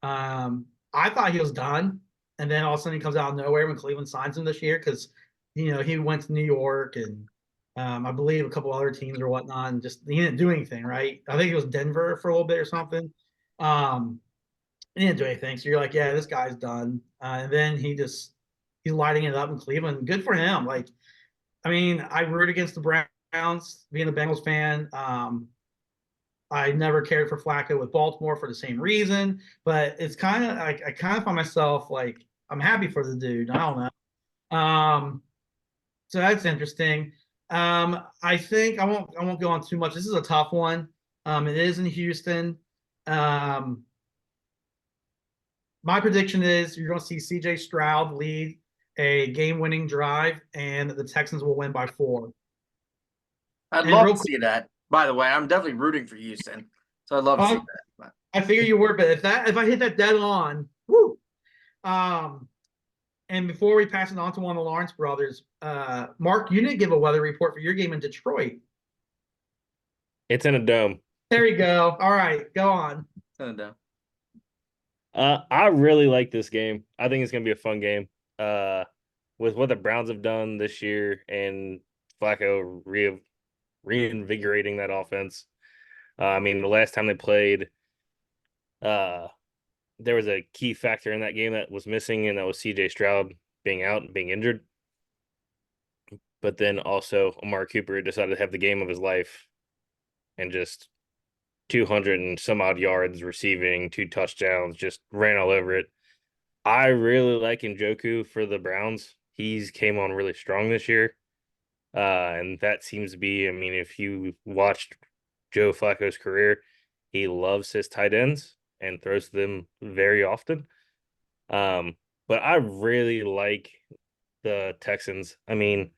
I thought he was done, and then all of a sudden he comes out of nowhere when Cleveland signs him this year because he went to New York and I believe a couple other teams or whatnot, and just he didn't do anything, right? I think it was Denver for a little bit or something. He didn't do anything. So you're like, yeah, this guy's done. And then he's lighting it up in Cleveland. Good for him. Like, I mean, I root against the Browns, being a Bengals fan. I never cared for Flacco with Baltimore for the same reason, but it's kind of like I kind of find myself like I'm happy for the dude. I don't know. So that's interesting. I think I won't go on too much. This is a tough one. It is in Houston. My prediction is you're going to see CJ Stroud lead a game-winning drive, and the Texans will win by 4.
I'd love to see that. By the way, I'm definitely rooting for Houston, so I'd love to see that. But
I figure you were, but if I hit that dead on, woo. And before we pass it on to one of the Lawrence brothers, Mark, you didn't give a weather report for your game in Detroit.
It's in a dome.
There you go. All right, go on.
I really like this game. I think it's gonna be a fun game. With what the Browns have done this year and Flacco reinvigorating that offense. I mean, the last time they played, there was a key factor in that game that was missing, and that was CJ Stroud being out and being injured. But then also Amari Cooper decided to have the game of his life and just 200 and some odd yards receiving, 2 touchdowns, just ran all over it. I really like Njoku for the Browns. He's came on really strong this year. And that seems to be, I mean, if you watched Joe Flacco's career, he loves his tight ends and throws them very often. But I really like the Texans. I mean,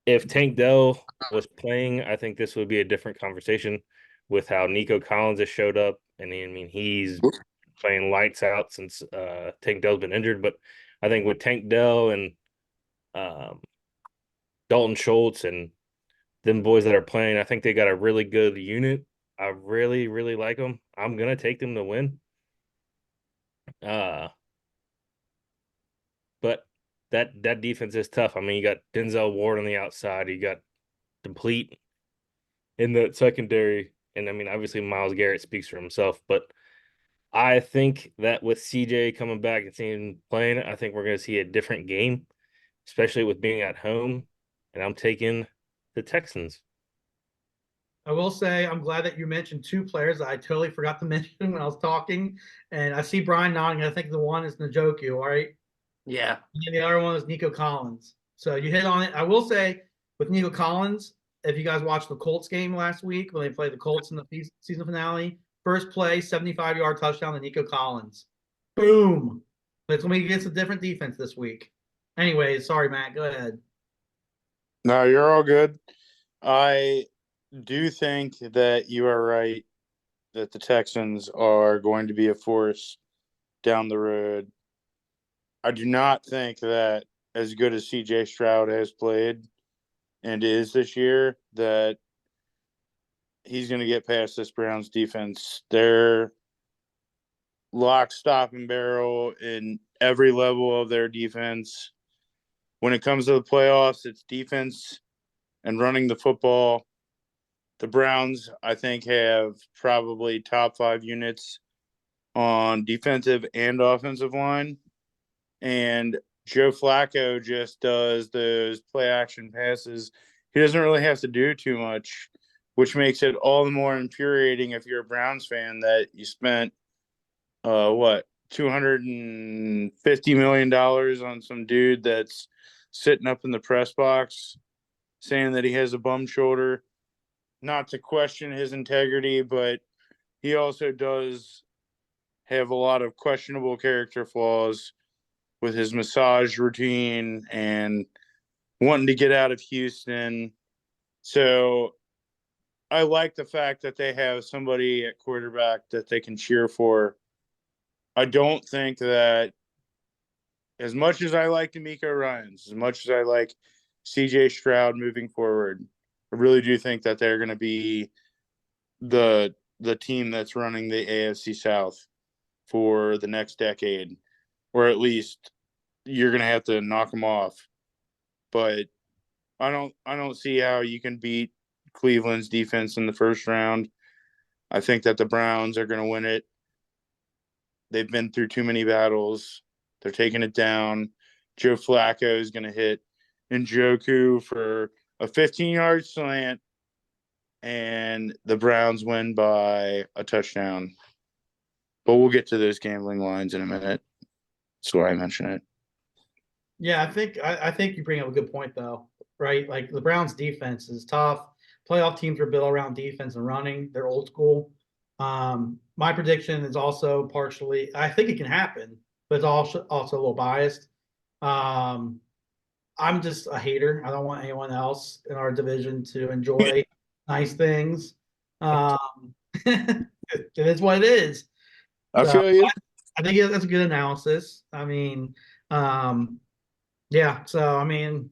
if Tank Dell was playing, I think this would be a different conversation with how Nico Collins has showed up. And I mean, he's playing lights out since Tank Dell's been injured. But I think with Tank Dell and Dalton Schultz and them boys that are playing, I think they got a really good unit. I really, really like them. I'm gonna take them to win. But that defense is tough. I mean, you got Denzel Ward on the outside. You got Deplete. in the secondary. And I mean, obviously Myles Garrett speaks for himself, but I think that with CJ coming back and seeing him playing, I think we're going to see a different game, especially with being at home. And I'm taking the Texans.
I will say I'm glad that you mentioned two players that I totally forgot to mention when I was talking. And I see Brian nodding. I think the one is Njoku, all right?
Yeah.
And the other one is Nico Collins. So you hit on it. I will say with Nico Collins, if you guys watched the Colts game last week when they played the Colts in the season finale, first play, 75-yard touchdown to Nico Collins. Boom. But it's going to be against a different defense this week. Anyways, sorry, Matt. Go ahead.
No, you're all good. I do think that you are right that the Texans are going to be a force down the road. I do not think that as good as CJ Stroud has played and is this year, that he's going to get past this Browns defense. They're lock, stock, and barrel in every level of their defense. When it comes to the playoffs, it's defense and running the football. The Browns, I think, have probably top 5 units on defensive and offensive line. And Joe Flacco just does those play action passes. He doesn't really have to do too much, which makes it all the more infuriating if you're a Browns fan that you spent $250 million on some dude that's sitting up in the press box saying that he has a bum shoulder. Not to question his integrity, but he also does have a lot of questionable character flaws with his massage routine and wanting to get out of Houston. So I like the fact that they have somebody at quarterback that they can cheer for. I don't think that, as much as I like D'Amico Ryans, as much as I like CJ Stroud moving forward, I really do think that they're going to be the team that's running the AFC South for the next decade, or at least you're going to have to knock them off. But I don't see how you can beat Cleveland's defense in the first round. I think that the Browns are going to win it. They've been through too many battles. They're taking it down. Joe Flacco is going to hit Njoku for a 15-yard slant, and the Browns win by a touchdown. But we'll get to those gambling lines in a minute. That's why I mention it.
Yeah, I think you bring up a good point though, right? Like the Browns defense is tough. Playoff teams are built around defense and running. They're old school. My prediction is also partially, I think it can happen, but it's also a little biased. I'm just a hater. I don't want anyone else in our division to enjoy nice things. It is what it is.
I
So
feel you.
I think that's a good analysis. I mean, yeah. So I mean,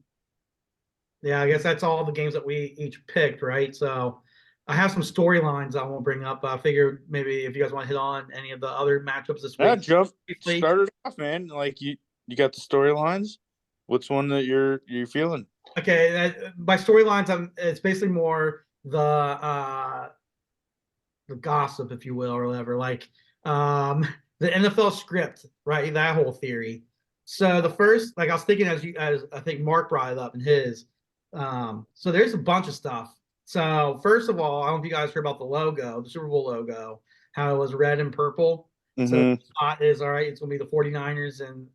yeah. I guess that's all the games that we each picked, right? So I have some storylines I won't bring up. I figured maybe if you guys want to hit on any of the other matchups this
Yeah,
week.
Jeff,
briefly.
started off, man. Like you got the storylines. What's one that you're feeling?
Okay, by storylines, it's basically more the gossip, if you will, or whatever. Like the NFL script, right? That whole theory. So the first, like I was thinking as I think Mark brought it up in his. So there's a bunch of stuff. So first of all, I don't know if you guys heard about the logo, the Super Bowl logo, how it was red and purple. So the spot is all right. It's gonna be the 49ers and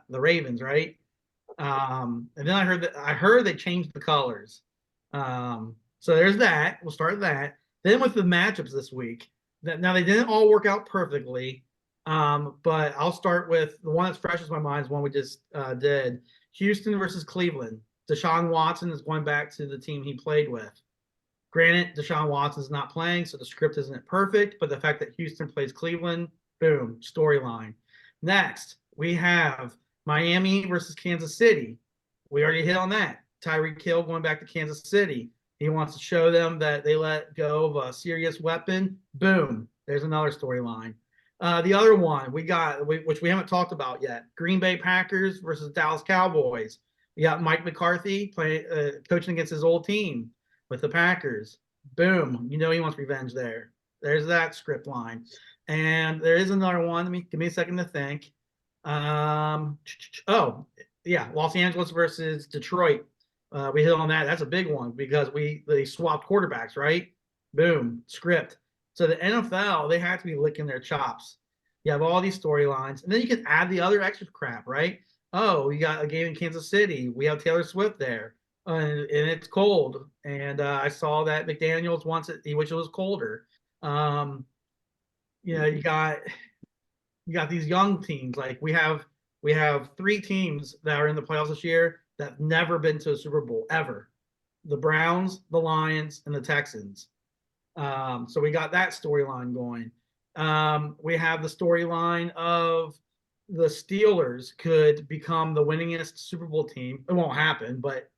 the Ravens, right? And then I heard they changed the colors. So there's that. We'll start with that. Then with the matchups this week. Now they didn't all work out perfectly. But I'll start with the one that's fresh in my mind is one we just did. Houston versus Cleveland. Deshaun Watson is going back to the team he played with. Granted, Deshaun Watson is not playing, so the script isn't perfect, but the fact that Houston plays Cleveland, boom, storyline. Next, we have Miami versus Kansas City. We already hit on that. Tyreek Hill going back to Kansas City. He wants to show them that they let go of a serious weapon. Boom, there's another storyline. The other one which we haven't talked about yet, Green Bay Packers versus Dallas Cowboys. We got Mike McCarthy coaching against his old team with the Packers. Boom. You know he wants revenge there. There's that script line. And there is another one. Give me a second to think. Oh, yeah, Los Angeles versus Detroit. We hit on that. That's a big one because they swapped quarterbacks, right? Boom, script. So the NFL, they have to be licking their chops. You have all these storylines, and then you can add the other extra crap, right? Oh, we got a game in Kansas City. We have Taylor Swift there, and it's cold. And I saw that McDaniel's wants it, which it was colder. Um, you got these young teams. Like we have 3 teams that are in the playoffs this year that have never been to a Super Bowl ever. The Browns, the Lions, and the Texans. So we got that storyline going. We have the storyline of the Steelers could become the winningest Super Bowl team. It won't happen, but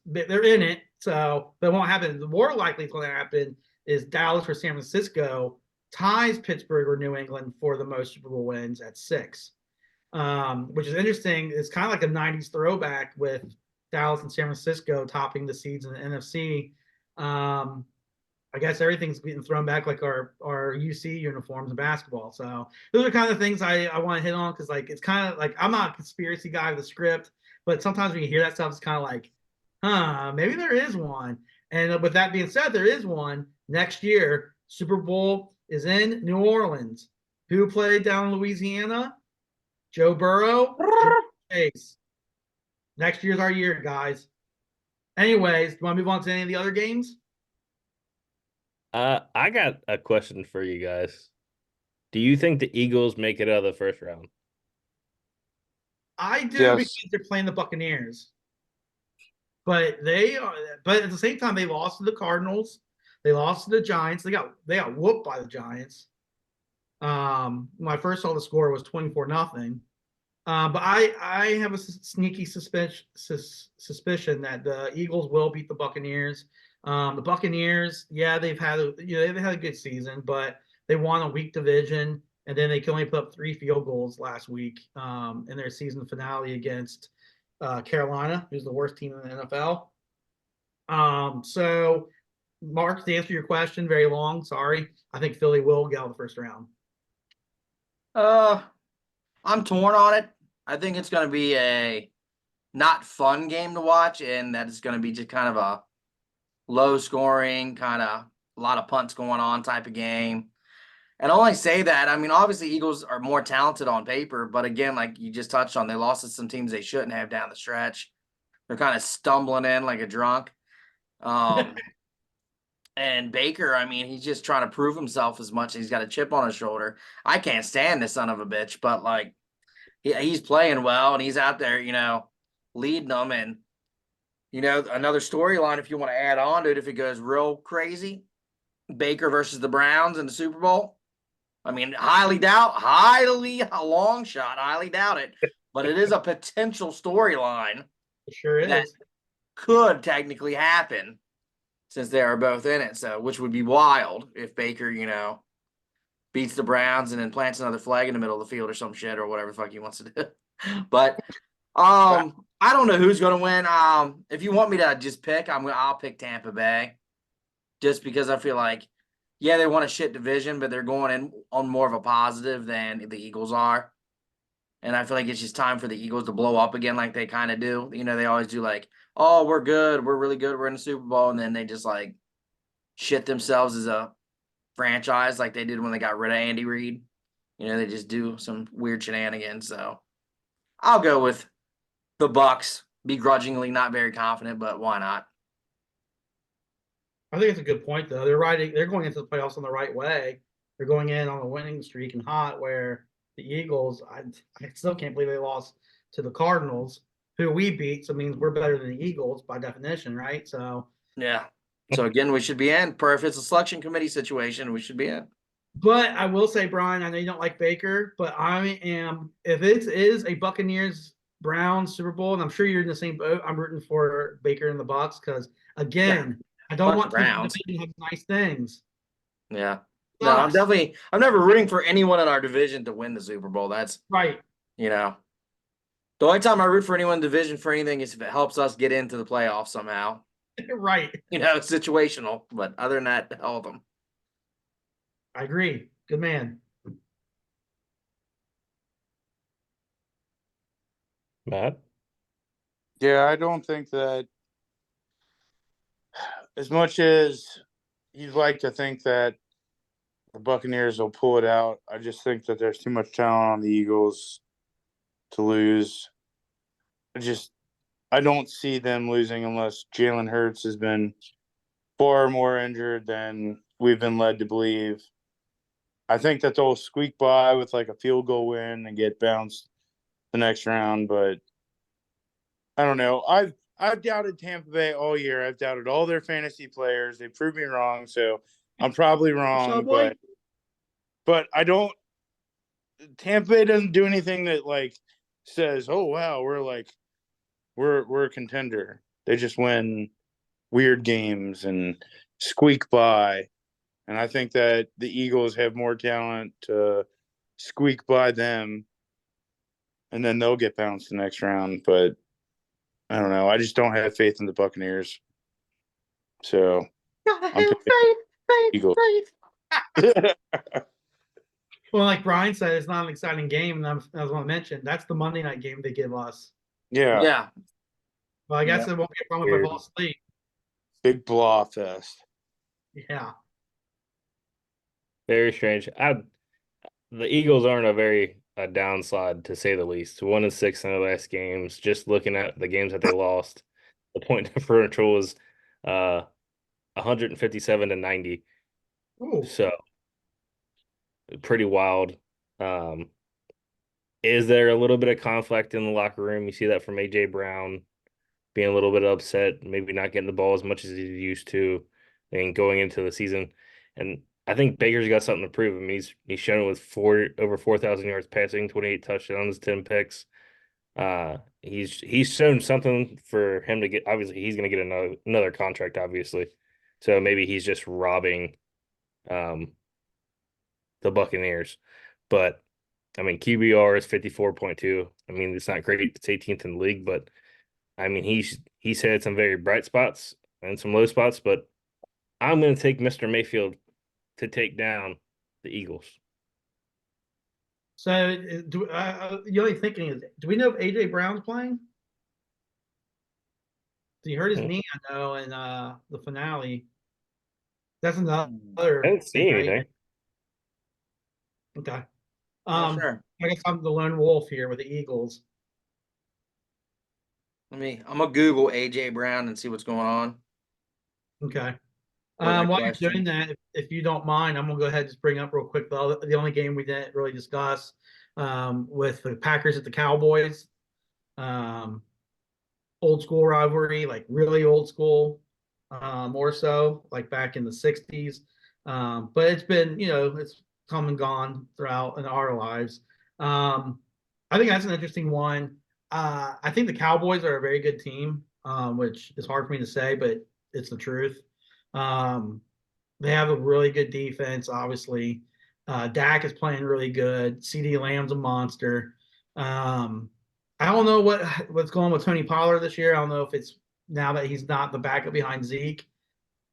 they're in it, so it won't happen. The more likely it's going to happen is Dallas or San Francisco ties Pittsburgh or New England for the most Super Bowl wins at 6, which is interesting. It's kind of like a '90s throwback with Dallas and San Francisco topping the seeds in the NFC. I guess everything's getting thrown back like our UC uniforms in basketball. So those are kind of things I want to hit on because like it's kind of like I'm not a conspiracy guy with the script, but sometimes when you hear that stuff, it's kind of like, maybe there is one. And with that being said, there is one next year. Super Bowl is in New Orleans. Who played down in Louisiana? Joe Burrow. Chase. Next year's our year, guys. Anyways, do you want to move on to any of the other games?
I got a question for you guys. Do you think the Eagles make it out of the first round?
I do
Yes.
because they're playing the Buccaneers. But but at the same time, they lost to the Cardinals. They lost to the Giants. They got whooped by the Giants. When I first saw the score, it was 24-0. But I have a sneaky suspicion that the Eagles will beat the Buccaneers. The Buccaneers, yeah, they've had a good season, but they won a weak division, and then they can only put up 3 field goals last week in their season finale against Carolina, who's the worst team in the NFL. So, Mark, to answer your question, very long. Sorry, I think Philly will get out of the first round.
I'm torn on it. I think it's going to be a not fun game to watch, and that it's going to be just kind of a low scoring, kind of a lot of punts going on type of game. And I only say that, I mean, obviously Eagles are more talented on paper, but again, like you just touched on, they lost to some teams they shouldn't have down the stretch. They're kind of stumbling in like a drunk. And Baker, I mean, he's just trying to prove himself as much as he's got a chip on his shoulder. I can't stand this son of a bitch, but like he's playing well and he's out there, leading them. And, another storyline, if you want to add on to it, if it goes real crazy, Baker versus the Browns in the Super Bowl. I mean, highly a long shot, highly doubt it, but it is a potential storyline.
It sure is.
That could technically happen since they are both in it. So, which would be wild if Baker, beats the Browns and then plants another flag in the middle of the field or some shit or whatever the fuck he wants to do. But I don't know who's going to win. If you want me to just pick, I'll pick Tampa Bay, just because I feel like, yeah, they won a shit division, but they're going in on more of a positive than the Eagles are. And I feel like it's just time for the Eagles to blow up again like they kind of do. They always do like, oh, we're good. We're really good. We're in the Super Bowl. And then they just like shit themselves as a franchise like they did when they got rid of Andy Reid. They just do some weird shenanigans. So I'll go with the Bucks, begrudgingly, not very confident, but why not?
I think it's a good point, though. They're going into the playoffs in the right way. They're going in on a winning streak and hot, where the Eagles, I still can't believe they lost to the Cardinals, who we beat. So it means we're better than the Eagles by definition, right? So
yeah. So again, we should be in. If it's a selection committee situation, we should be in.
But I will say, Brian, I know you don't like Baker, but I am. If it is a Buccaneers Browns Super Bowl, and I'm sure you're in the same boat, I'm rooting for Baker and the Bucks because again. I don't want
Browns
to have nice things.
Yeah. No, I'm never rooting for anyone in our division to win the Super Bowl. That's
right.
The only time I root for anyone in the division for anything is if it helps us get into the playoffs somehow.
Right.
situational. But other than that, all of them.
I agree. Good man.
Matt.
Yeah, I don't think that as much as you'd like to think that the Buccaneers will pull it out, I just think that there's too much talent on the Eagles to lose. I don't see them losing unless Jalen Hurts has been far more injured than we've been led to believe. I think that they'll squeak by with like a field goal win and get bounced the next round, but I don't know. I've doubted Tampa Bay all year. I've doubted all their fantasy players. They proved me wrong, so I'm probably wrong,
Boy.
but I don't. Tampa Bay doesn't do anything that like says, "Oh wow, we're a contender." They just win weird games and squeak by. And I think that the Eagles have more talent to squeak by them, and then they'll get bounced the next round. But I don't know. I just don't have faith in the Buccaneers. So I'm picking Eagles.
Well, like Brian said, it's not an exciting game, and I was want to mention that's the Monday night game they give us.
Yeah.
Yeah.
Well, I guess
Yeah.
it won't be a problem if I fall asleep.
Big blah fest.
Yeah.
Very strange. The Eagles aren't a downslide to say the least. 1-6 in their last games. Just looking at the games that they lost, the point differential was 157 to 90.
Ooh.
So pretty wild. Um, is there a little bit of conflict in the locker room? You see that from AJ Brown being a little bit upset, maybe not getting the ball as much as he used to, and going into the season. And I think Baker's got something to prove. I mean, he's shown it with over 4,000 yards passing, 28 touchdowns, 10 picks. He's shown something for him to get. Obviously, he's going to get another contract, obviously. So maybe he's just robbing the Buccaneers. But I mean, QBR is 54.2. I mean, it's not great. It's 18th in the league, but I mean, he's had some very bright spots and some low spots, but I'm going to take Mr. Mayfield to take down the Eagles.
So, the only thinking is, do we know if AJ Brown's playing? He hurt his knee, I know, in the finale. That's another
I didn't see
thing, right?
anything.
Okay.
Sure.
I guess I'm the lone wolf here with the Eagles.
I'm gonna Google AJ Brown and see what's going on.
Okay.
That
While
question.
you're doing that, if you don't mind, I'm gonna go ahead and just bring up real quick the only game we didn't really discuss with the Packers at the Cowboys. Old school rivalry, like really old school, more so like back in the 60s. But it's been, it's come and gone throughout in our lives. I think that's an interesting one. I think the Cowboys are a very good team, which is hard for me to say, but it's the truth. They have a really good defense, obviously. Dak is playing really good. CD Lamb's a monster. I don't know what's going on with Tony Pollard this year. I don't know if it's now that he's not the backup behind Zeke.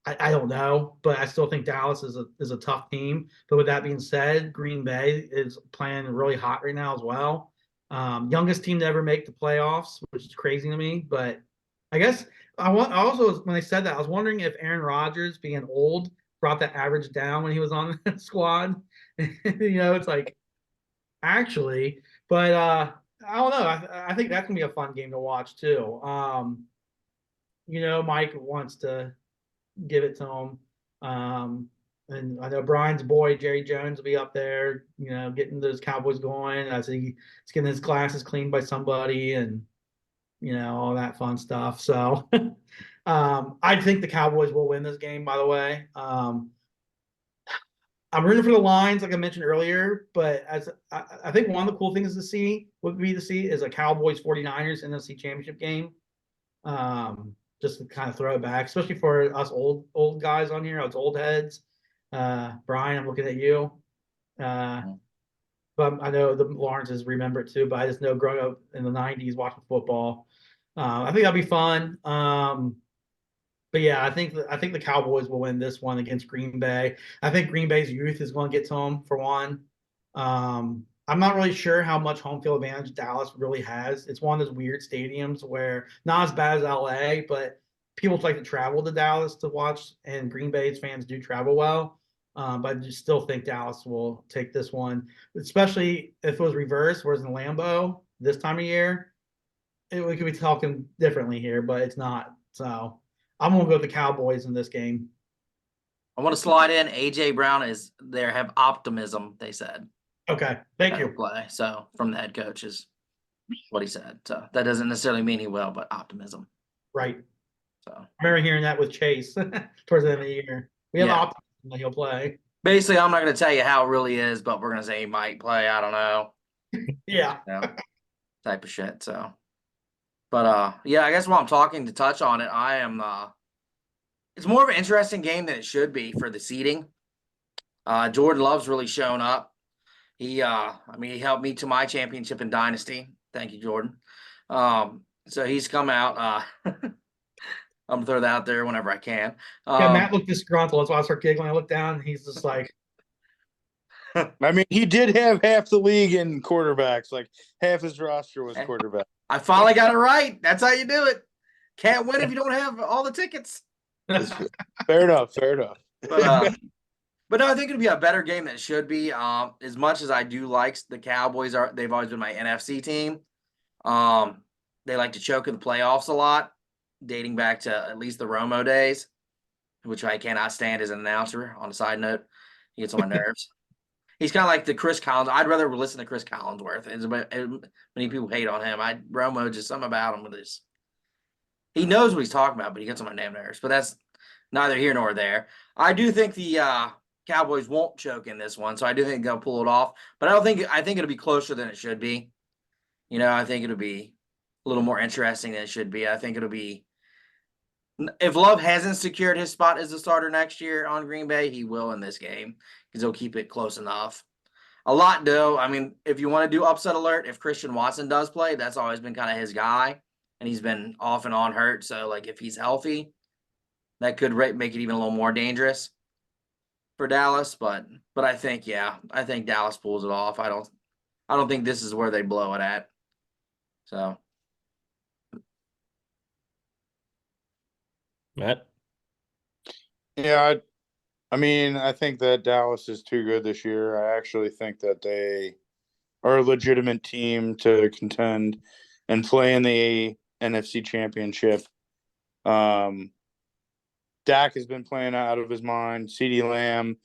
I don't know, but I still think Dallas is a tough team. But with that being said, Green Bay is playing really hot right now as well. Youngest team to ever make the playoffs, which is crazy to me. But I guess I also when they said that, I was wondering if Aaron Rodgers being old brought that average down when he was on the squad. It's like actually, but I don't know. I think that's gonna be a fun game to watch too. Mike wants to give it to him. And I know Brian's boy Jerry Jones will be up there, getting those Cowboys going as he's getting his glasses cleaned by somebody and all that fun stuff. So I think the Cowboys will win this game, by the way. I'm rooting for the Lions, like I mentioned earlier, but I think one of the cool things would be to see is a Cowboys 49ers NFC Championship game. Just to kind of throw it back, especially for us old guys on here, us old heads. Brian, I'm looking at you. But I know the Lawrences remember it too, but I just know growing up in the 90s watching football. I think that'll be fun. But yeah, I think the Cowboys will win this one against Green Bay. I think Green Bay's youth is going to get to them for one. I'm not really sure how much home field advantage Dallas really has. It's one of those weird stadiums where not as bad as LA, but people like to travel to Dallas to watch, and Green Bay's fans do travel well. But I just still think Dallas will take this one, especially if it was reversed, whereas in Lambeau this time of year, we could be talking differently here, but it's not. So I'm gonna go with the Cowboys in this game.
I want to slide in. AJ Brown is there. Have optimism. They said.
Okay, thank
That'll
you.
play. So from the head coach is what he said. So that doesn't necessarily mean he will, but optimism.
Right.
So
I remember hearing that with Chase towards the end of the year. We have
Yeah.
optimism that he'll play.
basically, I'm not going to tell you how it really is, but we're going to say he might play. I don't know.
Yeah.
Type of shit. So, but yeah, I guess while I'm talking to touch on it, I am. It's more of an interesting game than it should be for the seeding. Jordan Love's really shown up. He helped me to my championship in Dynasty. Thank you, Jordan. So he's come out. I'm gonna throw that out there whenever I can.
Yeah, Matt looked disgruntled. That's why I started giggling. I looked down, and he's just like,
I mean, he did have half the league in quarterbacks. Like half his roster was quarterback.
I finally got it right. That's how you do it. Can't win if you don't have all the tickets.
Fair enough. Fair enough.
But no, I think it'll be a better game than it should be. As much as I do like the Cowboys, they've always been my NFC team. They like to choke in the playoffs a lot, dating back to at least the Romo days, which I cannot stand as an announcer. On a side note, he gets on my nerves. He's kind of like the Chris Collins. I'd rather listen to Chris Collinsworth. Many people hate on him. Romo, just something about him with his. He knows what he's talking about, but he gets on my damn nerves. But that's neither here nor there. I do think the Cowboys won't choke in this one, so I do think they'll pull it off. But I think it'll be closer than it should be. I think it'll be a little more interesting than it should be. I think it'll be. If Love hasn't secured his spot as a starter next year on Green Bay, he will in this game because he'll keep it close enough. A lot, though. I mean, if you want to do upset alert, if Christian Watson does play, that's always been kind of his guy, and he's been off and on hurt. So, like, if he's healthy, that could make it even a little more dangerous for Dallas. But I think Dallas pulls it off. I don't think this is where they blow it at. So.
Matt?
Yeah, I mean, I think that Dallas is too good this year. I actually think that they are a legitimate team to contend and play in the NFC Championship. Dak has been playing out of his mind. CeeDee Lamb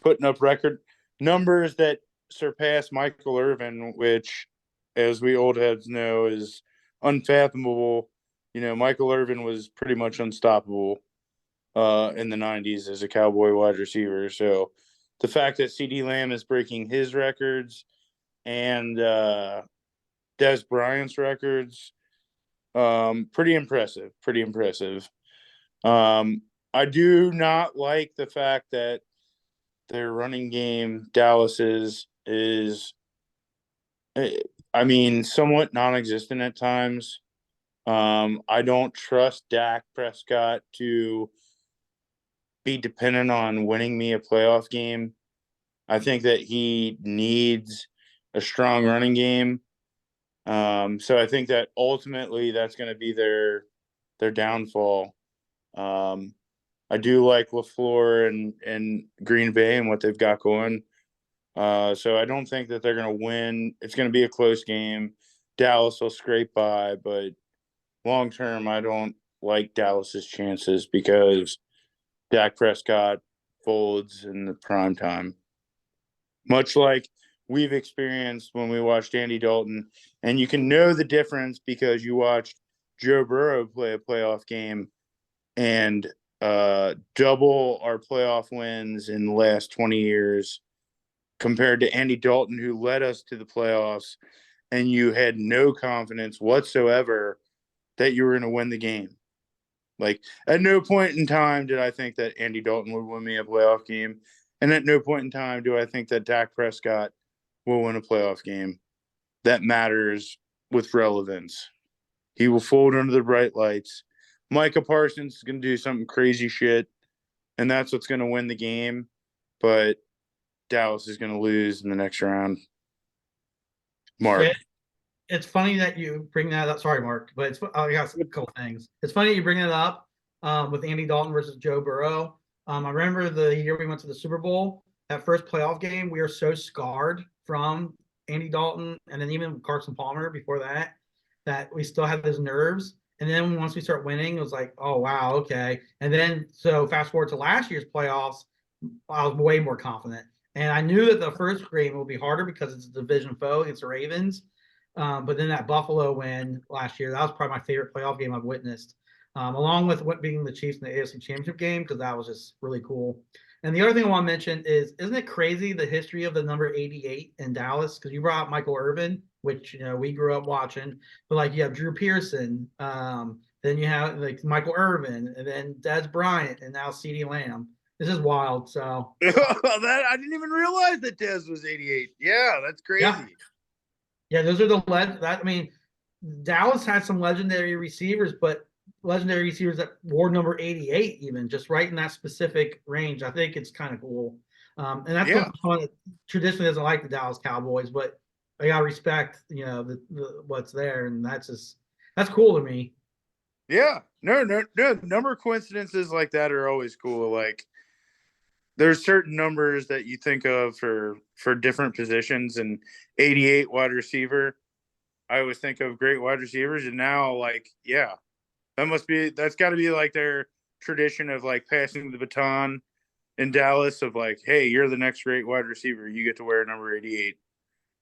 putting up record numbers that surpass Michael Irvin, which, as we old heads know, is unfathomable. Michael Irvin was pretty much unstoppable in the 90s as a Cowboy wide receiver. So the fact that CeeDee Lamb is breaking his records and Dez Bryant's records, pretty impressive. I do not like the fact that their running game, Dallas's, is somewhat non-existent at times. I don't trust Dak Prescott to be dependent on winning me a playoff game. I think that he needs a strong running game. So I think that ultimately that's going to be their downfall. I do like LaFleur and Green Bay and what they've got going. So I don't think that they're going to win. It's going to be a close game. Dallas will scrape by, but long term, I don't like Dallas's chances because Dak Prescott folds in the prime time. Much like we've experienced when we watched Andy Dalton. And you can know the difference because you watched Joe Burrow play a playoff game and double our playoff wins in the last 20 years compared to Andy Dalton, who led us to the playoffs, and you had no confidence whatsoever that you were going to win the game. Like, at no point in time did I think that Andy Dalton would win me a playoff game. And at no point in time do I think that Dak Prescott will win a playoff game that matters with relevance. He will fold under the bright lights. Micah Parsons is going to do something crazy shit, and that's what's going to win the game. But Dallas is going to lose in the next round. Mark.
It's funny that you bring that up. Sorry, Mark, but I got a couple things. It's funny you bring it up with Andy Dalton versus Joe Burrow. I remember the year we went to the Super Bowl, that first playoff game, we were so scarred from Andy Dalton and then even Carson Palmer before that, that we still had those nerves. And then once we start winning, it was like, oh, wow, okay. And then, so fast forward to last year's playoffs, I was way more confident. And I knew that the first game would be harder because it's a division foe against the Ravens. But then that Buffalo win last year, that was probably my favorite playoff game I've witnessed, along with what being the Chiefs in the AFC Championship game, because that was just really cool. And the other thing I want to mention is, isn't it crazy the history of the number 88 in Dallas? Because you brought up Michael Irvin, which we grew up watching, but like you have Drew Pearson, then you have like Michael Irvin, and then Des Bryant, and now CeeDee Lamb. This is wild. So
that I didn't even realize that Dez was 88. Yeah, that's crazy.
Yeah, those are Dallas had some legendary receivers, but legendary receivers that wore number 88, even just right in that specific range. I think it's kind of cool. And that's what traditionally doesn't like the Dallas Cowboys, but I gotta respect, the what's there, and that's cool to me.
Yeah, no. Number of coincidences like that are always cool. Like, there's certain numbers that you think of for different positions, and 88 wide receiver, I always think of great wide receivers, and now that's got to be like their tradition of like passing the baton in Dallas of like, hey, you're the next great wide receiver, you get to wear number 88.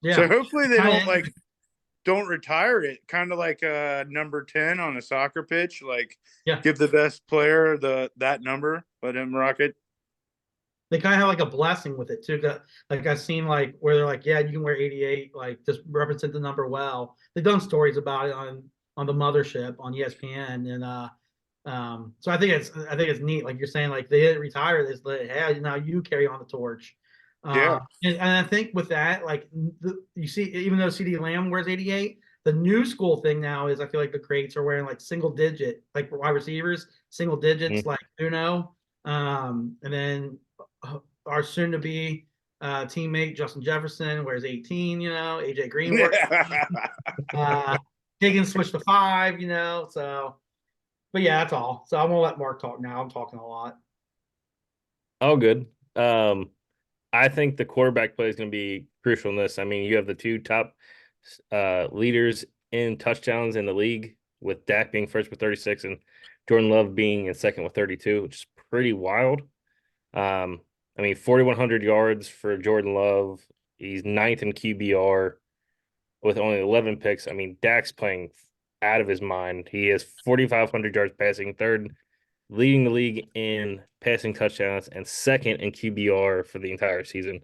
Yeah. So hopefully they don't retire it, kind of like number 10 on a soccer pitch, like give the best player that number, let him rock it.
They kind of have like a blessing with it too. Like I've seen like where they're like, yeah, you can wear 88, like just represent the number well. They've done stories about it on the mothership on ESPN, and so I think it's neat. Like you're saying, like they didn't retire this, but hey, now you carry on the torch. And I think with that, like you see, even though CeeDee Lamb wears 88, the new school thing now is I feel like the greats are wearing like single digit, like wide receivers, single digits, like Uno, and then our soon-to-be teammate Justin Jefferson wears 18. AJ Green wears. Higgins switched to 5. So, but yeah, that's all. So I'm gonna let Mark talk now. I'm talking a lot.
Oh, good. I think the quarterback play is going to be crucial in this. I mean, you have the two top leaders in touchdowns in the league, with Dak being first with 36 and Jordan Love being in second with 32, which is pretty wild. 4,100 yards for Jordan Love. He's 9th in QBR with only 11 picks. I mean, Dak's playing out of his mind. He has 4,500 yards passing, third leading the league in passing touchdowns, and second in QBR for the entire season.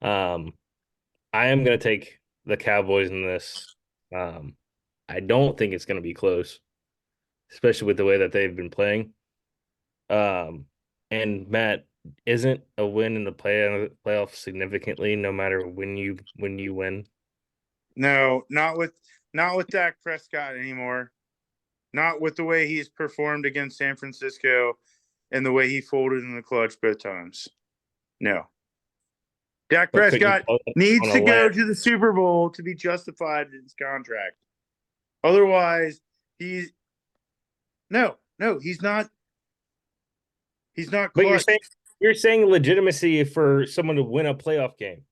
I am going to take the Cowboys in this. I don't think it's going to be close, especially with the way that they've been playing. And Matt, isn't a win in the playoffs significantly no matter when you win?
No, not with Dak Prescott anymore. Not with the way he's performed against San Francisco and the way he folded in the clutch both times. No. Dak Prescott needs to go to the Super Bowl to be justified in his contract. Otherwise, he's not. He's not clutch.
But you're saying legitimacy for someone to win a playoff game.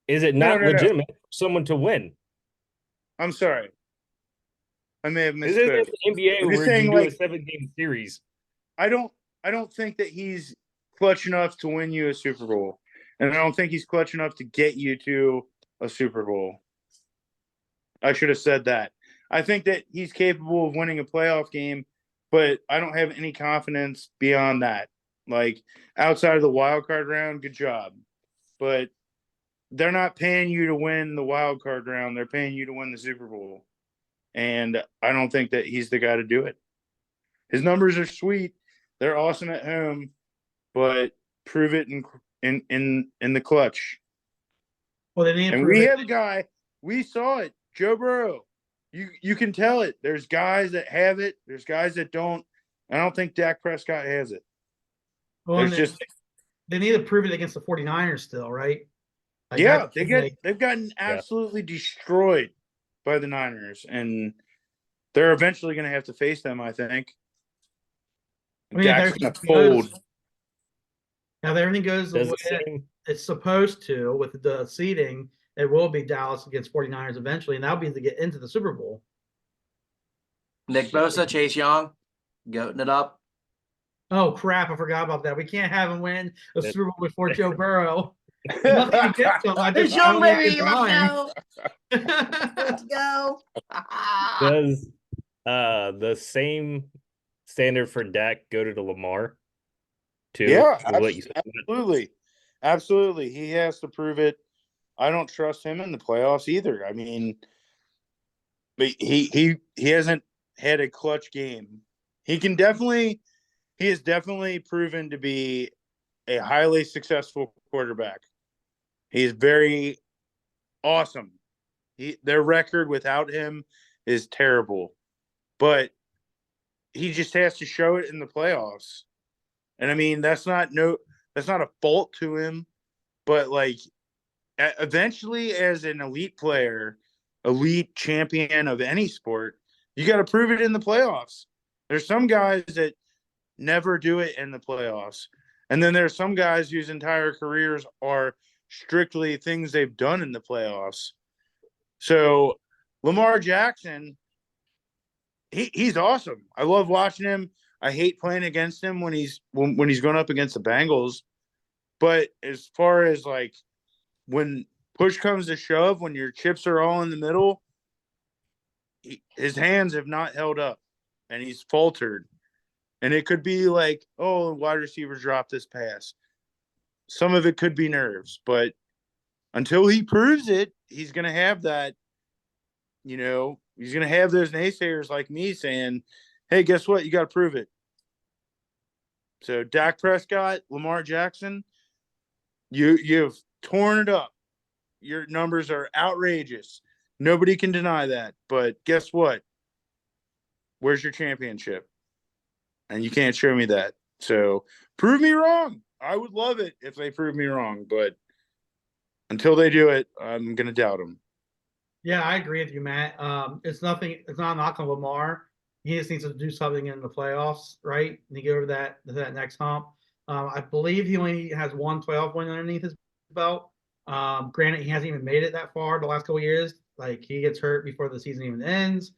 Is it not legitimate for someone to win?
I'm sorry. I may have misspoke.
This is the NBA where you do a 7-game series.
I don't think that he's clutch enough to win you a Super Bowl. And I don't think he's clutch enough to get you to a Super Bowl. I should have said that. I think that he's capable of winning a playoff game, but I don't have any confidence beyond that. Like, outside of the wild card round, good job. But they're not paying you to win the wild card round. They're paying you to win the Super Bowl. And I don't think that he's the guy to do it. His numbers are sweet. They're awesome at home, but prove it in the clutch.
Well, they need.
And we have a guy. We saw it, Joe Burrow. You can tell it. There's guys that have it. There's guys that don't. I don't think Dak Prescott has it.
Well,
There's
and
just
they need to prove it against the 49ers still, right? Like
yeah,
that's like
they've gotten absolutely destroyed by the Niners, and they're eventually going to have to face them. I think.
I mean, if
Dak's
everything
going to fold.
goes, now if everything goes the
Does
way
the same
it's supposed to with the seeding, it will be Dallas against 49ers eventually, and that'll be to get into the Super Bowl.
Nick Bosa, Chase Young, goating it up.
Oh crap! I forgot about that. We can't have him win a
That-
Super Bowl before Joe Burrow. Nothing against him.
It's
I
young,
don't like
baby.
his
Let's
mind.
go. Let's go.
does the same standard for Dak go to the Lamar too?
Yeah,
with what you said?
absolutely, absolutely. He has to prove it. I don't trust him in the playoffs either. I mean, but he hasn't had a clutch game. He has definitely proven to be a highly successful quarterback. He's very awesome. Their record without him is terrible, but he just has to show it in the playoffs. And I mean, that's not a fault to him, but like eventually as an elite player, elite champion of any sport, you got to prove it in the playoffs. There's some guys that never do it in the playoffs. And then there's some guys whose entire careers are strictly things they've done in the playoffs. So Lamar Jackson, he's awesome. I love watching him. I hate playing against him when he's going up against the Bengals. But as far as like when push comes to shove, when your chips are all in the middle, his hands have not held up, and he's faltered. And it could be like, oh, wide receiver dropped this pass. Some of it could be nerves, but until he proves it, he's going to have that, he's going to have those naysayers like me saying, hey, guess what? You got to prove it. So Dak Prescott, Lamar Jackson, you've torn it up. Your numbers are outrageous. Nobody can deny that. But guess what? Where's your championship? And you can't show me that. So prove me wrong. I would love it if they prove me wrong. But until they do it, I'm going to doubt them.
Yeah, I agree with you, Matt. It's not a knock on Lamar. He just needs to do something in the playoffs, right? And get over that next hump. I believe he only has one playoff win underneath his belt. Granted, he hasn't even made it that far the last couple of years. Like he gets hurt before the season even ends.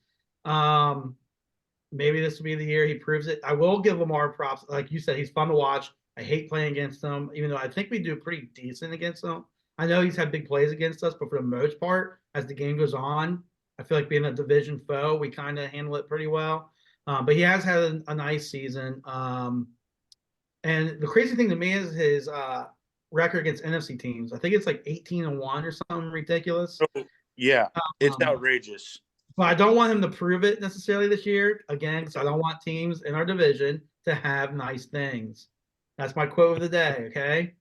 Maybe this will be the year he proves it. I will give Lamar props. Like you said, he's fun to watch. I hate playing against him, even though I think we do pretty decent against him. I know he's had big plays against us, but for the most part, as the game goes on, I feel like being a division foe, we kind of handle it pretty well. But he has had a nice season. And the crazy thing to me is his record against NFC teams. I think it's like 18-1 or something ridiculous.
Oh, yeah, it's
Um,
outrageous.
But I don't want him to prove it necessarily this year, again, because I don't want teams in our division to have nice things. That's my quote of the day, okay?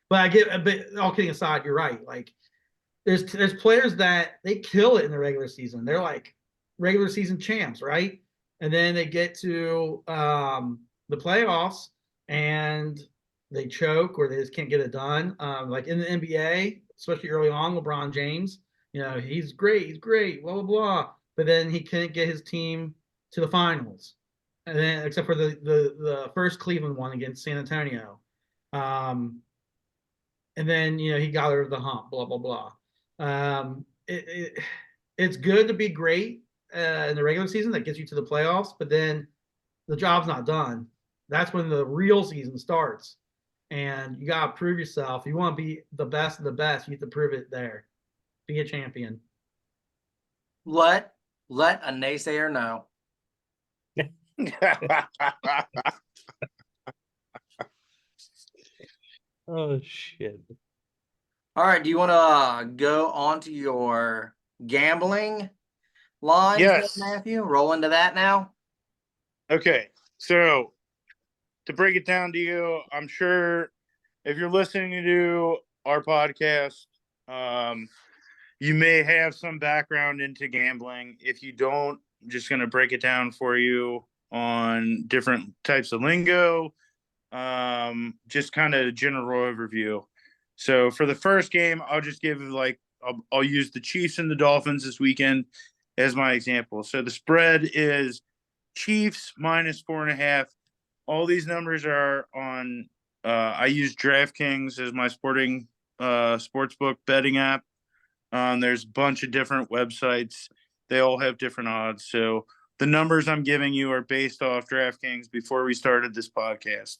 But I get a bit, all kidding aside, you're right. Like, there's players that they kill it in the regular season. They're like regular season champs, right? And then they get to the playoffs and they choke or they just can't get it done. Like in the NBA, especially early on, LeBron James, he's great, blah blah blah. But then he couldn't get his team to the finals, and then except for the first Cleveland one against San Antonio. And then he got over the hump, blah blah blah. It's good to be great in the regular season that gets you to the playoffs, but then the job's not done. That's when the real season starts, and you gotta prove yourself. If you want to be the best of the best, you have to prove it there. Be a champion.
Let a naysayer know.
Oh shit.
All right. Do you want to go on to your gambling lines,
Yes.
Matthew? Roll into that now.
Okay, so to break it down to you, I'm sure if you're listening to our podcast, you may have some background into gambling. If you don't, I'm just going to break it down for you. on different types of lingo, just kind of general overview. So for the first game, I'll just give I'll use the Chiefs and the Dolphins this weekend as my example. So the spread is Chiefs -4.5. All these numbers are on. I use DraftKings as my sportsbook betting app. There's a bunch of different websites. They all have different odds. So the numbers I'm giving you are based off DraftKings before we started this podcast.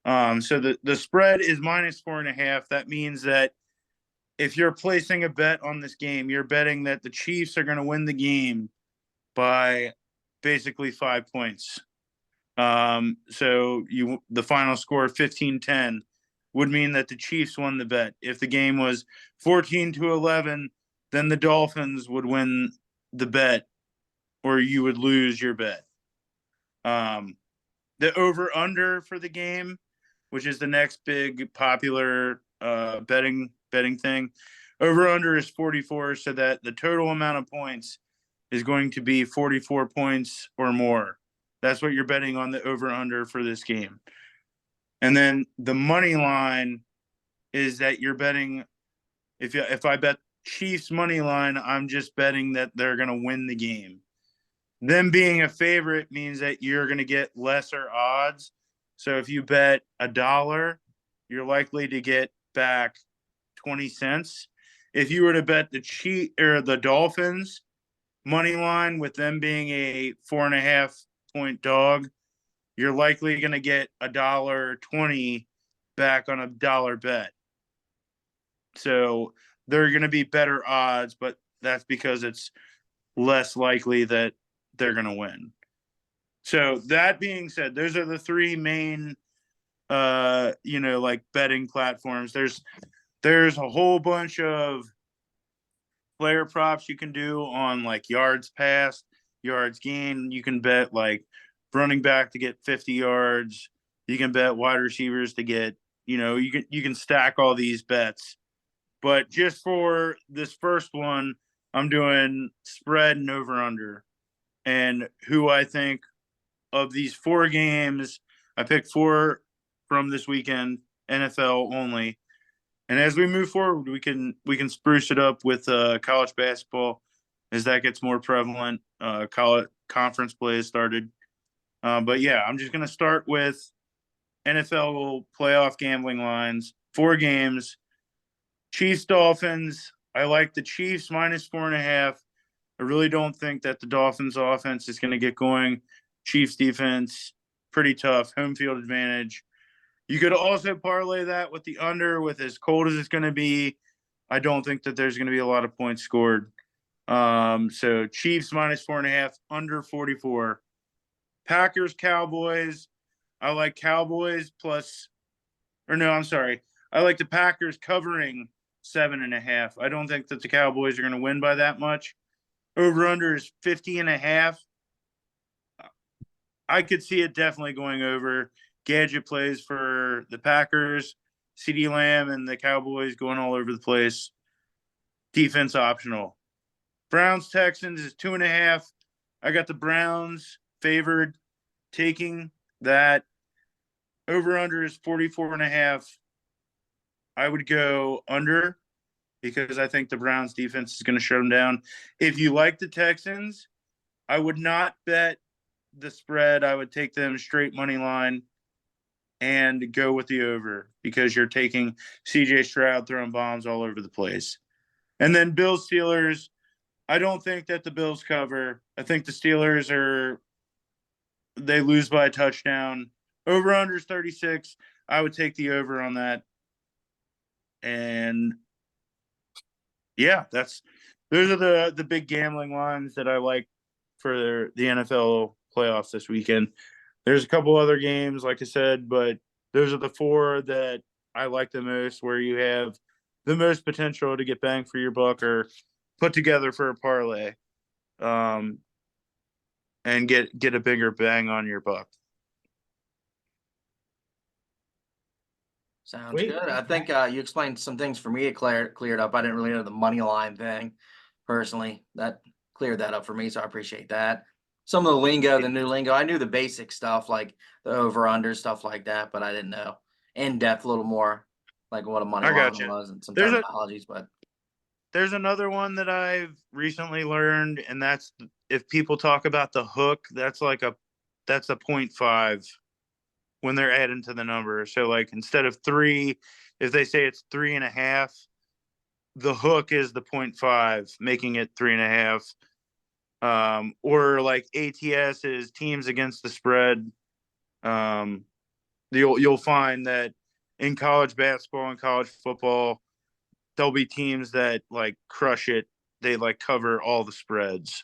So the spread is -4.5. That means that if you're placing a bet on this game, you're betting that the Chiefs are going to win the game by basically 5 points. So the final score 15-10 would mean that the Chiefs won the bet. If the game was 14-11, then the Dolphins would win the bet, or you would lose your bet. The over-under for the game, which is the next big popular betting thing, over-under is 44, so that the total amount of points is going to be 44 points or more. That's what you're betting on the over-under for this game. And then the money line is that you're betting, if I bet Chiefs money line, I'm just betting that they're going to win the game. Them being a favorite means that you're going to get lesser odds. So if you bet $1, you're likely to get back 20 cents. If you were to bet the Dolphins money line with them being a 4.5 point dog, you're likely going to get $1.20 back on $1 bet. So they're going to be better odds, but that's because it's less likely that they're going to win. So that being said, those are the three main, betting platforms. There's a whole bunch of player props you can do on like yards passed, yards gained. You can bet like running back to get 50 yards. You can bet wide receivers to get, you can stack all these bets. But just for this first one, I'm doing spread and over under. And who I think of these 4 games, I picked 4 from this weekend, NFL only. And as we move forward, we can spruce it up with college basketball as that gets more prevalent. College conference play has started. But yeah, I'm just going to start with NFL playoff gambling lines. 4 games. Chiefs Dolphins. I like the Chiefs -4.5. I really don't think that the Dolphins offense is going to get going. Chiefs defense, pretty tough. Home field advantage. You could also parlay that with the under, with as cold as it's going to be. I don't think that there's going to be a lot of points scored. So Chiefs -4.5, under 44. Packers, Cowboys. I like Cowboys I like the Packers covering 7.5. I don't think that the Cowboys are going to win by that much. Over under is 50.5. I could see it definitely going over. Gadget plays for the Packers, CeeDee Lamb and the Cowboys going all over the place. Defense optional. Browns Texans is 2.5. I got the Browns favored, taking that. Over under is 44.5. I would go under because I think the Browns defense is going to shut them down. If you like the Texans, I would not bet the spread. I would take them straight money line and go with the over because you're taking CJ Stroud throwing bombs all over the place. And then Bills Steelers, I don't think that the Bills cover. I think the Steelers they lose by a touchdown. Over under is 36. I would take the over on that. And yeah, those are the big gambling lines that I like for the NFL playoffs this weekend. There's a couple other games, like I said, but those are the 4 that I like the most, where you have the most potential to get bang for your buck or put together for a parlay, and get a bigger bang on your buck.
Sounds
Sweet.
good. I think you explained some things for me. It cleared up. I didn't really know the money line thing personally. That cleared that up for me, so I appreciate that. some of the lingo, the new lingo. I knew the basic stuff like the over under stuff like that, but I didn't know in depth a little more like what a money
I
line
got you.
was and some
There's a
terminologies. But
there's another one that I've recently learned, and that's if people talk about the hook, that's a 0.5 when they're adding to the number. So like instead of 3, if they say it's 3.5, the hook is the 0.5, making it 3.5. Or like ATS is teams against the spread. Um, you'll find that in college basketball and college football, there'll be teams that like crush it. They like cover all the spreads.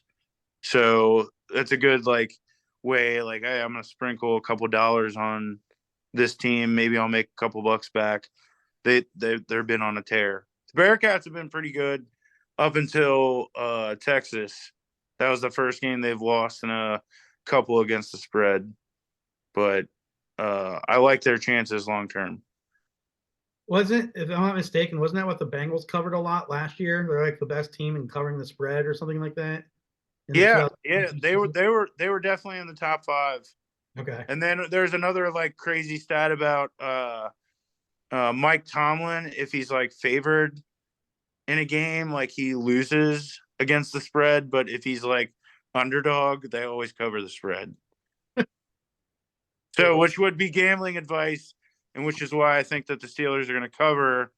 So that's a good like way. Like, hey, I'm gonna sprinkle a couple dollars on this team. Maybe I'll make a couple bucks back. They've been on a tear. The Bearcats have been pretty good up until Texas. That was the first game they've lost in a couple against the spread. But I like their chances long term.
Wasn't, if I'm not mistaken, wasn't that what the Bengals covered a lot last year? They're like the best team in covering the spread or something like that. In the
Yeah,
2022
they were
season?
they were definitely in the top 5.
Okay.
And then there's another like crazy stat about Mike Tomlin. If he's like favored in a game, like he loses against the spread, but if he's like underdog, they always cover the spread. So, which would be gambling advice, and which is why I think that the Steelers are going to cover.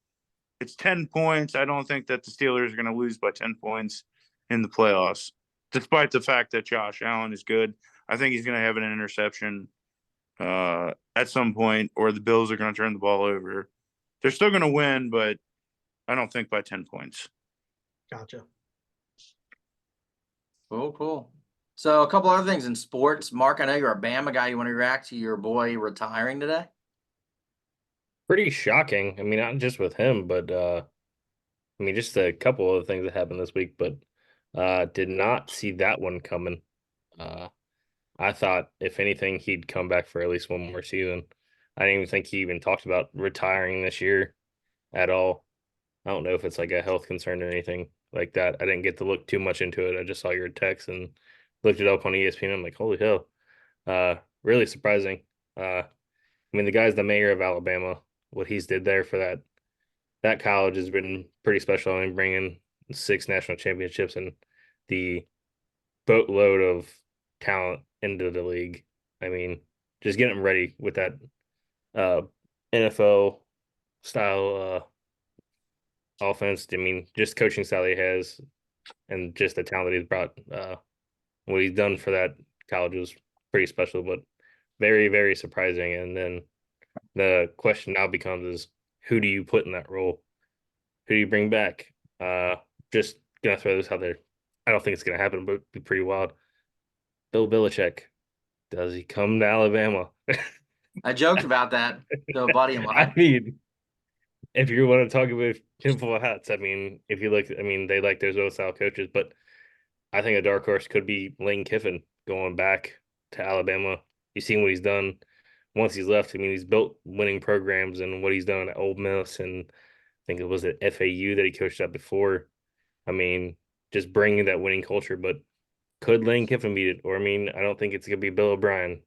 It's 10 points. I don't think that the Steelers are going to lose by 10 points in the playoffs, despite the fact that Josh Allen is good. I think he's going to have an interception at some point, or the Bills are going to turn the ball over. They're still going to win, but I don't think by 10 points.
Gotcha.
cool. So a couple other things in sports. Mark, I know you're a Bama guy. You want to react to your boy retiring today?
Pretty shocking. I mean, not just with him, but I mean, just a couple of things that happened this week, but did not see that one coming. Uh, I thought, if anything, he'd come back for at least one more season. I didn't even think he even talked about retiring this year at all. I don't know if it's like a health concern or anything like that. I didn't get to look too much into it. I just saw your text and looked it up on ESPN. I'm like, holy hell. Really surprising. I mean, the guy's the mayor of Alabama. What he's did there for that college has been pretty special. I mean, bringing 6 national championships and the boatload of talent into the league. I mean, just getting them ready with that uh, NFL style offense. I mean, just coaching style he has and just the talent that he's brought. What he's done for that college was pretty special, but very, very surprising. And then the question now becomes is who do you put in that role? Who do you bring back? Just gonna throw this out there. I don't think it's gonna happen, but it'd be pretty wild. Bill Belichick, does he come to Alabama?
I joked about that to a buddy of
I
mine.
mean, if you want to talk about tinfoil hats, I mean, if you look, I mean, they like their own style coaches, but I think a dark horse could be Lane Kiffin going back to Alabama. You've seen what he's done once he's left. I mean, he's built winning programs and what he's done at Ole Miss, and I think it was at FAU that he coached at before. I mean, just bringing that winning culture, but could Lane Kiffin beat it? Or, I mean, I don't think it's going to be Bill O'Brien,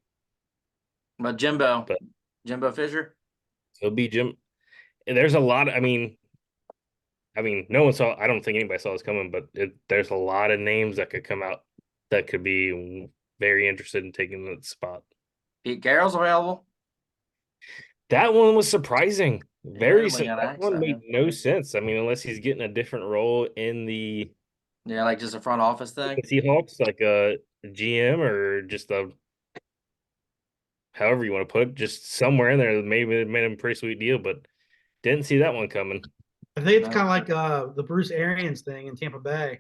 But
but
Jimbo Fisher.
it'll be Jim. And there's a lot. No one saw. I don't think anybody saw this coming, but there's a lot of names that could come out that could be very interested in taking that spot.
Pete Carroll's available.
That one was surprising.
Nobody got
That one
access.
made no sense. I mean, unless he's getting a different role in the
Yeah, like just a front office thing.
Seahawks, like a GM or just a however you want to put it, just somewhere in there. Maybe it made him a pretty sweet deal, but didn't see that one coming.
I think it's
No.
kind of like the Bruce Arians thing in Tampa Bay.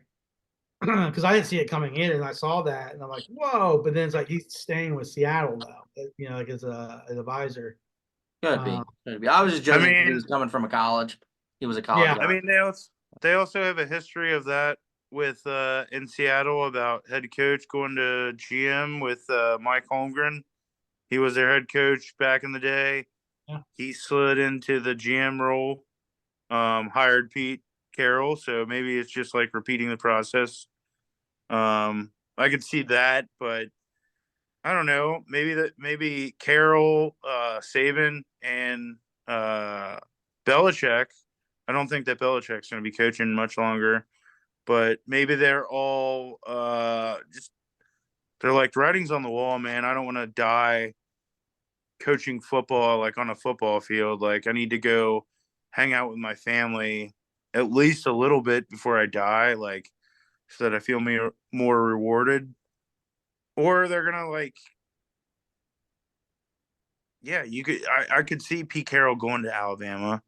Because I didn't see it coming in, and I saw that, and I'm like, "Whoa!" But then it's like he's staying with Seattle though, like as an advisor.
Could be. Could be. I was just
I
joking because he
mean,
was coming from a college. He was a college
Yeah.
guy.
I mean, they also have a history of that with in Seattle about head coach going to GM with Mike Holmgren. He was their head coach back in the day.
Yeah.
He slid into the GM role, hired Pete Carroll. So maybe it's just like repeating the process. I I could see that, but I don't know. Maybe Carroll, Saban, and Belichick. I don't think that Belichick's going to be coaching much longer, but maybe they're all just they're like writings on the wall, man. I don't want to die coaching football like on a football field. Like I need to go hang out with my family at least a little bit before I die, like so that I feel more rewarded. Or they're gonna like, yeah, I could see Pete Carroll going to Alabama.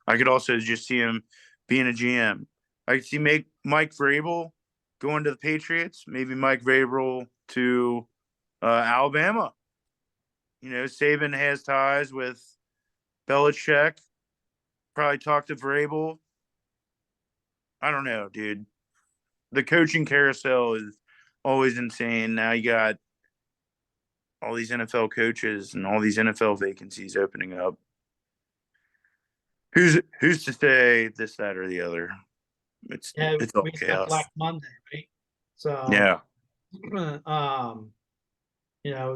I could also just see him being a GM. I could see Mike Vrabel going to the Patriots. Maybe Mike Vrabel to Alabama. Saban has ties with Belichick. Probably talk to Vrabel. I don't know, dude. The coaching carousel is always insane. Now you got all these NFL coaches and all these NFL vacancies opening up. Who's to say this, that, or the other? It's all
we got
chaos.
Black Monday, right? So
Yeah.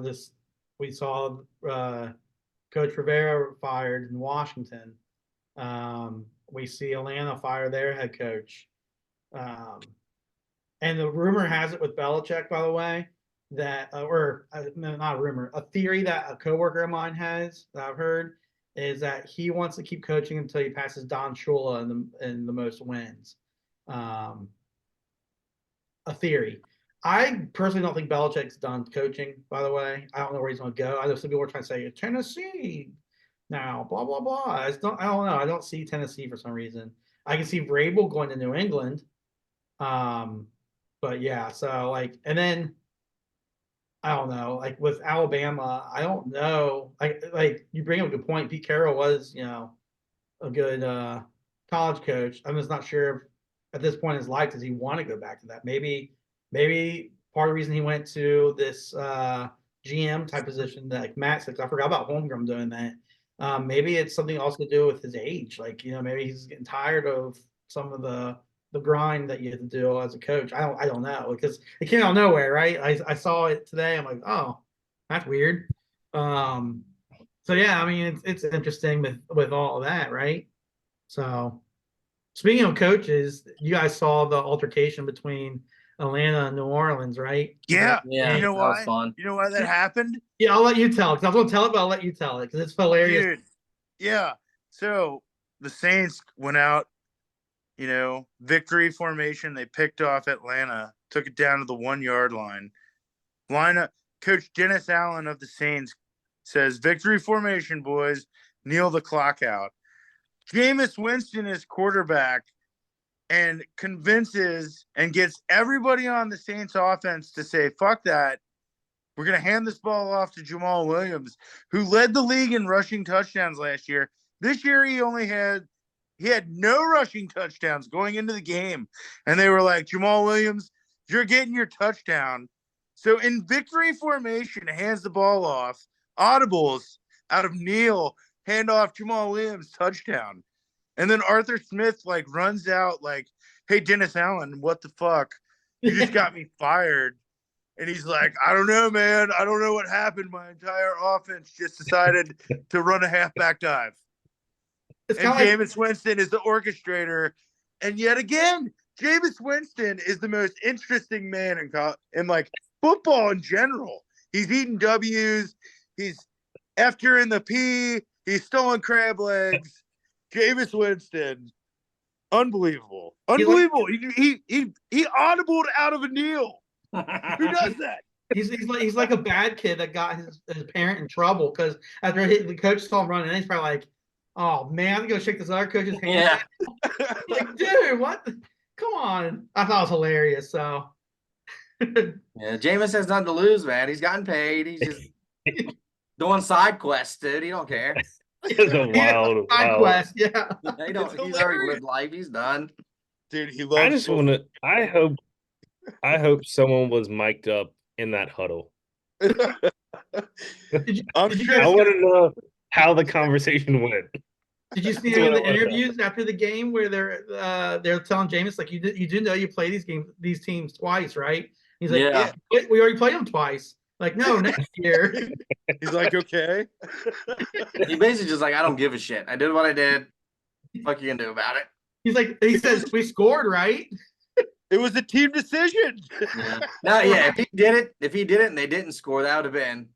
This we saw Coach Rivera fired in Washington. We see Atlanta fire their head coach. And the rumor has it with Belichick, by the way, that no, not a rumor, a theory that a coworker of mine has that I've heard is that he wants to keep coaching until he passes Don Shula in the most wins. A theory. I personally don't think Belichick's done coaching, by the way. I don't know where he's going to go. I know some people are trying to say Tennessee now, blah, blah, blah. I don't know. I don't see Tennessee for some reason. I can see Vrabel going to New England. But yeah, so and then I don't know, with Alabama, I don't know. Like you bring up a good point. Pete Carroll was, a good college coach. I'm just not sure if at this point in his life does he want to go back to that. Maybe part of the reason he went to this GM type position that like Matt said, I forgot about Holmgren doing that. Maybe it's something also to do with his age. Maybe he's getting tired of some of the grind that you have to do as a coach. I don't know, because it came out of nowhere, right? I saw it today. I'm like, oh, that's weird. So yeah, I mean it's interesting with all of that, right? So speaking of coaches, you guys saw the altercation between Atlanta and New Orleans, right?
Yeah.
Yeah,
You know
that was
why?
fun.
You know why that happened?
Yeah, I'll let you tell it because I was going to tell it, but I'll let you tell it because it's hilarious.
Dude. Yeah. So the Saints went out, victory formation. They picked off Atlanta, took it down to the 1 yard line. Coach Dennis Allen of the Saints says, victory formation, boys, kneel the clock out. Jameis Winston is quarterback and convinces and gets everybody on the Saints offense to say, fuck that. We're going to hand this ball off to Jamal Williams, who led the league in rushing touchdowns last year. This year he had no rushing touchdowns going into the game. And they were like, Jamal Williams, you're getting your touchdown. So in victory formation, hands the ball off, audibles out of Neal, hand off Jamal Williams, touchdown. And then Arthur Smith runs out hey, Dennis Allen, what the fuck? You just got me fired. And he's like, I don't know, man. I don't know what happened. My entire offense just decided to run a halfback dive. And Jameis Winston is the orchestrator. And yet again, Jameis Winston is the most interesting man in football in general. He's eating W's. He's after in the P. He's stolen crab legs. Jameis Winston, unbelievable. He audibled out of a kneel. Who does that?
He's like a bad kid that got his parent in trouble because after the coach saw him running, he's probably like, "Oh man, I'm gonna shake this other coach's hand." Yeah. Dude, what? Come on! I thought it was hilarious. So,
yeah, Jameis has nothing to lose, man. He's gotten paid. He's just doing side quests, dude. He don't care.
It's a wild
side quest. Yeah,
he's already lived life. He's done.
Dude, he loves.
I just want to. I hope someone was mic'd up in that huddle.
I
want to know how the conversation went.
Did you see any of the interviews after the game where they're telling Jameis you do know you play these teams twice, right? He's like,
Yeah.
we already played them twice. Like, no, next year.
He's like, okay.
He basically just like, I don't give a shit. I did what I did. Fuck you gonna do about it?
He says we scored, right?
It was a team decision.
Yeah. No, yeah. If he did it and they didn't score, that would have been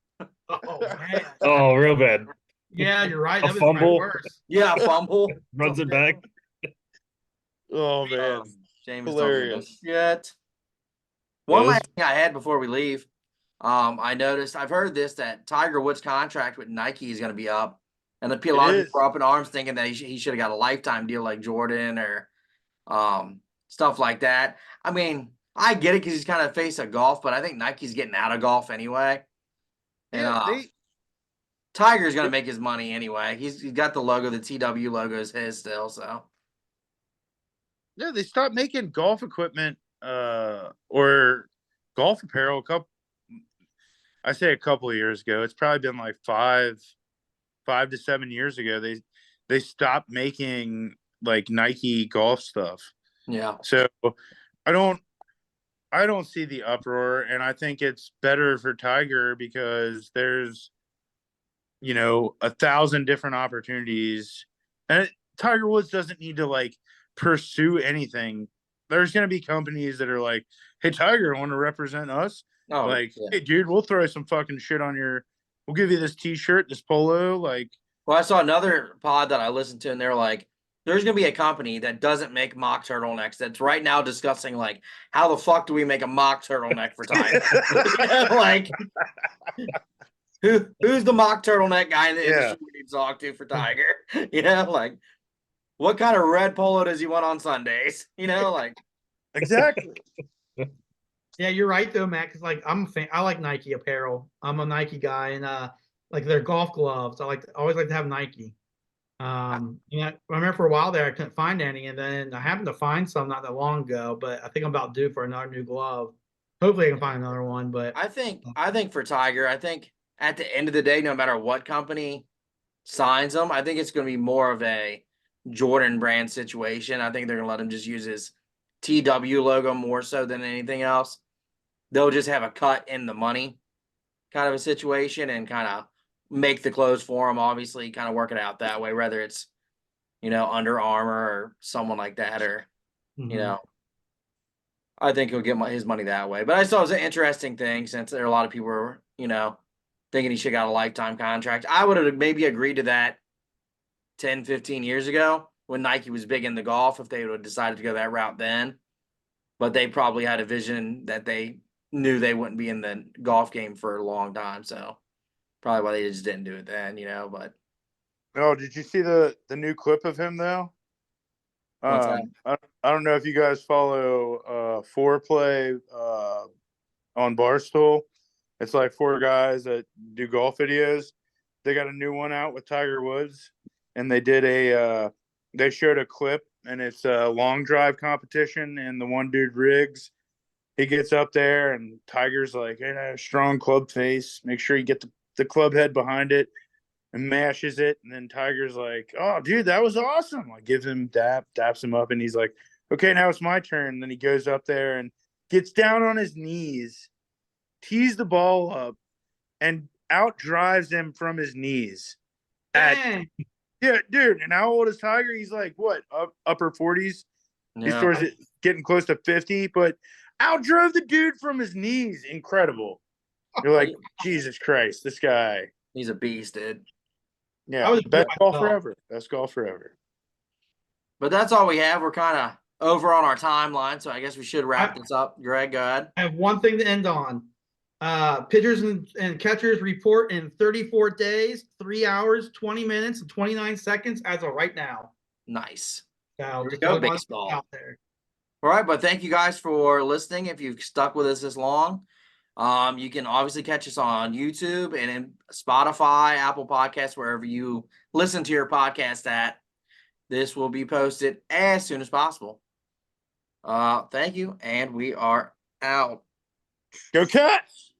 Oh man.
Oh, real bad.
Yeah, you're right.
A
That was probably
fumble.
worse.
a fumble.
Runs it back.
Oh man.
James
Hilarious.
Shit. One last thing I had before we leave. I noticed, I've heard this, that Tiger Woods' contract with Nike is going to be up, and a lot of people are up in arms thinking that he should have got a lifetime deal like Jordan or stuff like that. I mean, I get it because he's kind of face of golf, but I think Nike's getting out of golf anyway. And
Yeah,
Tiger's going to make his money anyway. He's got the logo, the TW logo is his still, so.
Yeah, they stopped making golf equipment or golf apparel a couple of years ago. It's probably been like 5 to 7 years ago. They stopped making like Nike golf stuff.
Yeah.
So I don't see the uproar, and I think it's better for Tiger because there's 1,000 different opportunities, and Tiger Woods doesn't need to like pursue anything. There's going to be companies that are like, hey, Tiger, want to represent us?
Oh,
like,
yeah.
hey, dude, we'll throw some fucking shit on we'll give you this t-shirt, this polo. Like,
Well, I saw another pod that I listened to, and they're like, there's going to be a company that doesn't make mock turtlenecks that's right now discussing, like, how the fuck do we make a mock turtleneck for Tiger? Like, who's the mock turtleneck guy in the industry we need to talk to for Tiger? Like, what kind of red polo does he want on Sundays? Like.
exactly.
Yeah, you're right though, Matt. Because like I'm a fan. I like Nike apparel. I'm a Nike guy, and like their golf gloves. I always like to have Nike. I remember for a while there I couldn't find any, and then I happened to find some not that long ago. But I think I'm about due for another new glove. Hopefully, I can find another one. But
I think for Tiger, I think at the end of the day, no matter what company signs him, I think it's going to be more of a Jordan brand situation. I think they're going to let him just use his TW logo more so than anything else. They'll just have a cut in the money kind of a situation and kind of make the clothes for him, obviously, kind of work it out that way, whether it's, Under Armour or someone like that, or, I think he'll get his money that way. But I thought it was an interesting thing since there are a lot of people were, thinking he should have got a lifetime contract. I would have maybe agreed to that 10, 15 years ago when Nike was big in the golf, if they would have decided to go that route then. But they probably had a vision that they knew they wouldn't be in the golf game for a long time. So probably why they just didn't do it then, but.
Oh, did you see the new clip of him though?
What's that?
I don't know if you guys follow Foreplay on Barstool. It's like 4 guys that do golf videos. They got a new one out with Tiger Woods, and they did they showed a clip, and it's a long drive competition, and the one dude Riggs, he gets up there, and Tiger's like, hey, strong club face, make sure you get the club head behind it, and mashes it, and then Tiger's like, oh, dude, that was awesome. Like, gives him daps him up, and he's like, okay, now it's my turn. And then he goes up there and gets down on his knees, tees the ball up, and out drives him from his knees. Yeah, dude. And how old is Tiger? He's like, what, upper 40s? Yeah. He's towards it, getting close to 50, but outdrove the dude from his knees. Incredible. You're like, Jesus Christ, this guy.
He's a beast, dude.
Yeah, best golf forever. Best golf forever.
But that's all we have. We're kind of over on our timeline, so I guess we should wrap this up. Greg, go ahead.
I have one thing to end on. Pitchers and catchers report in 34 days, 3 hours, 20 minutes, and 29 seconds as of right now.
Nice.
So just
go baseball
out there.
All right, but thank you guys for listening. If you've stuck with us this long, you can obviously catch us on YouTube and in Spotify, Apple Podcasts, wherever you listen to your podcast at. This will be posted as soon as possible. Thank you, and we are out.
Go Cats!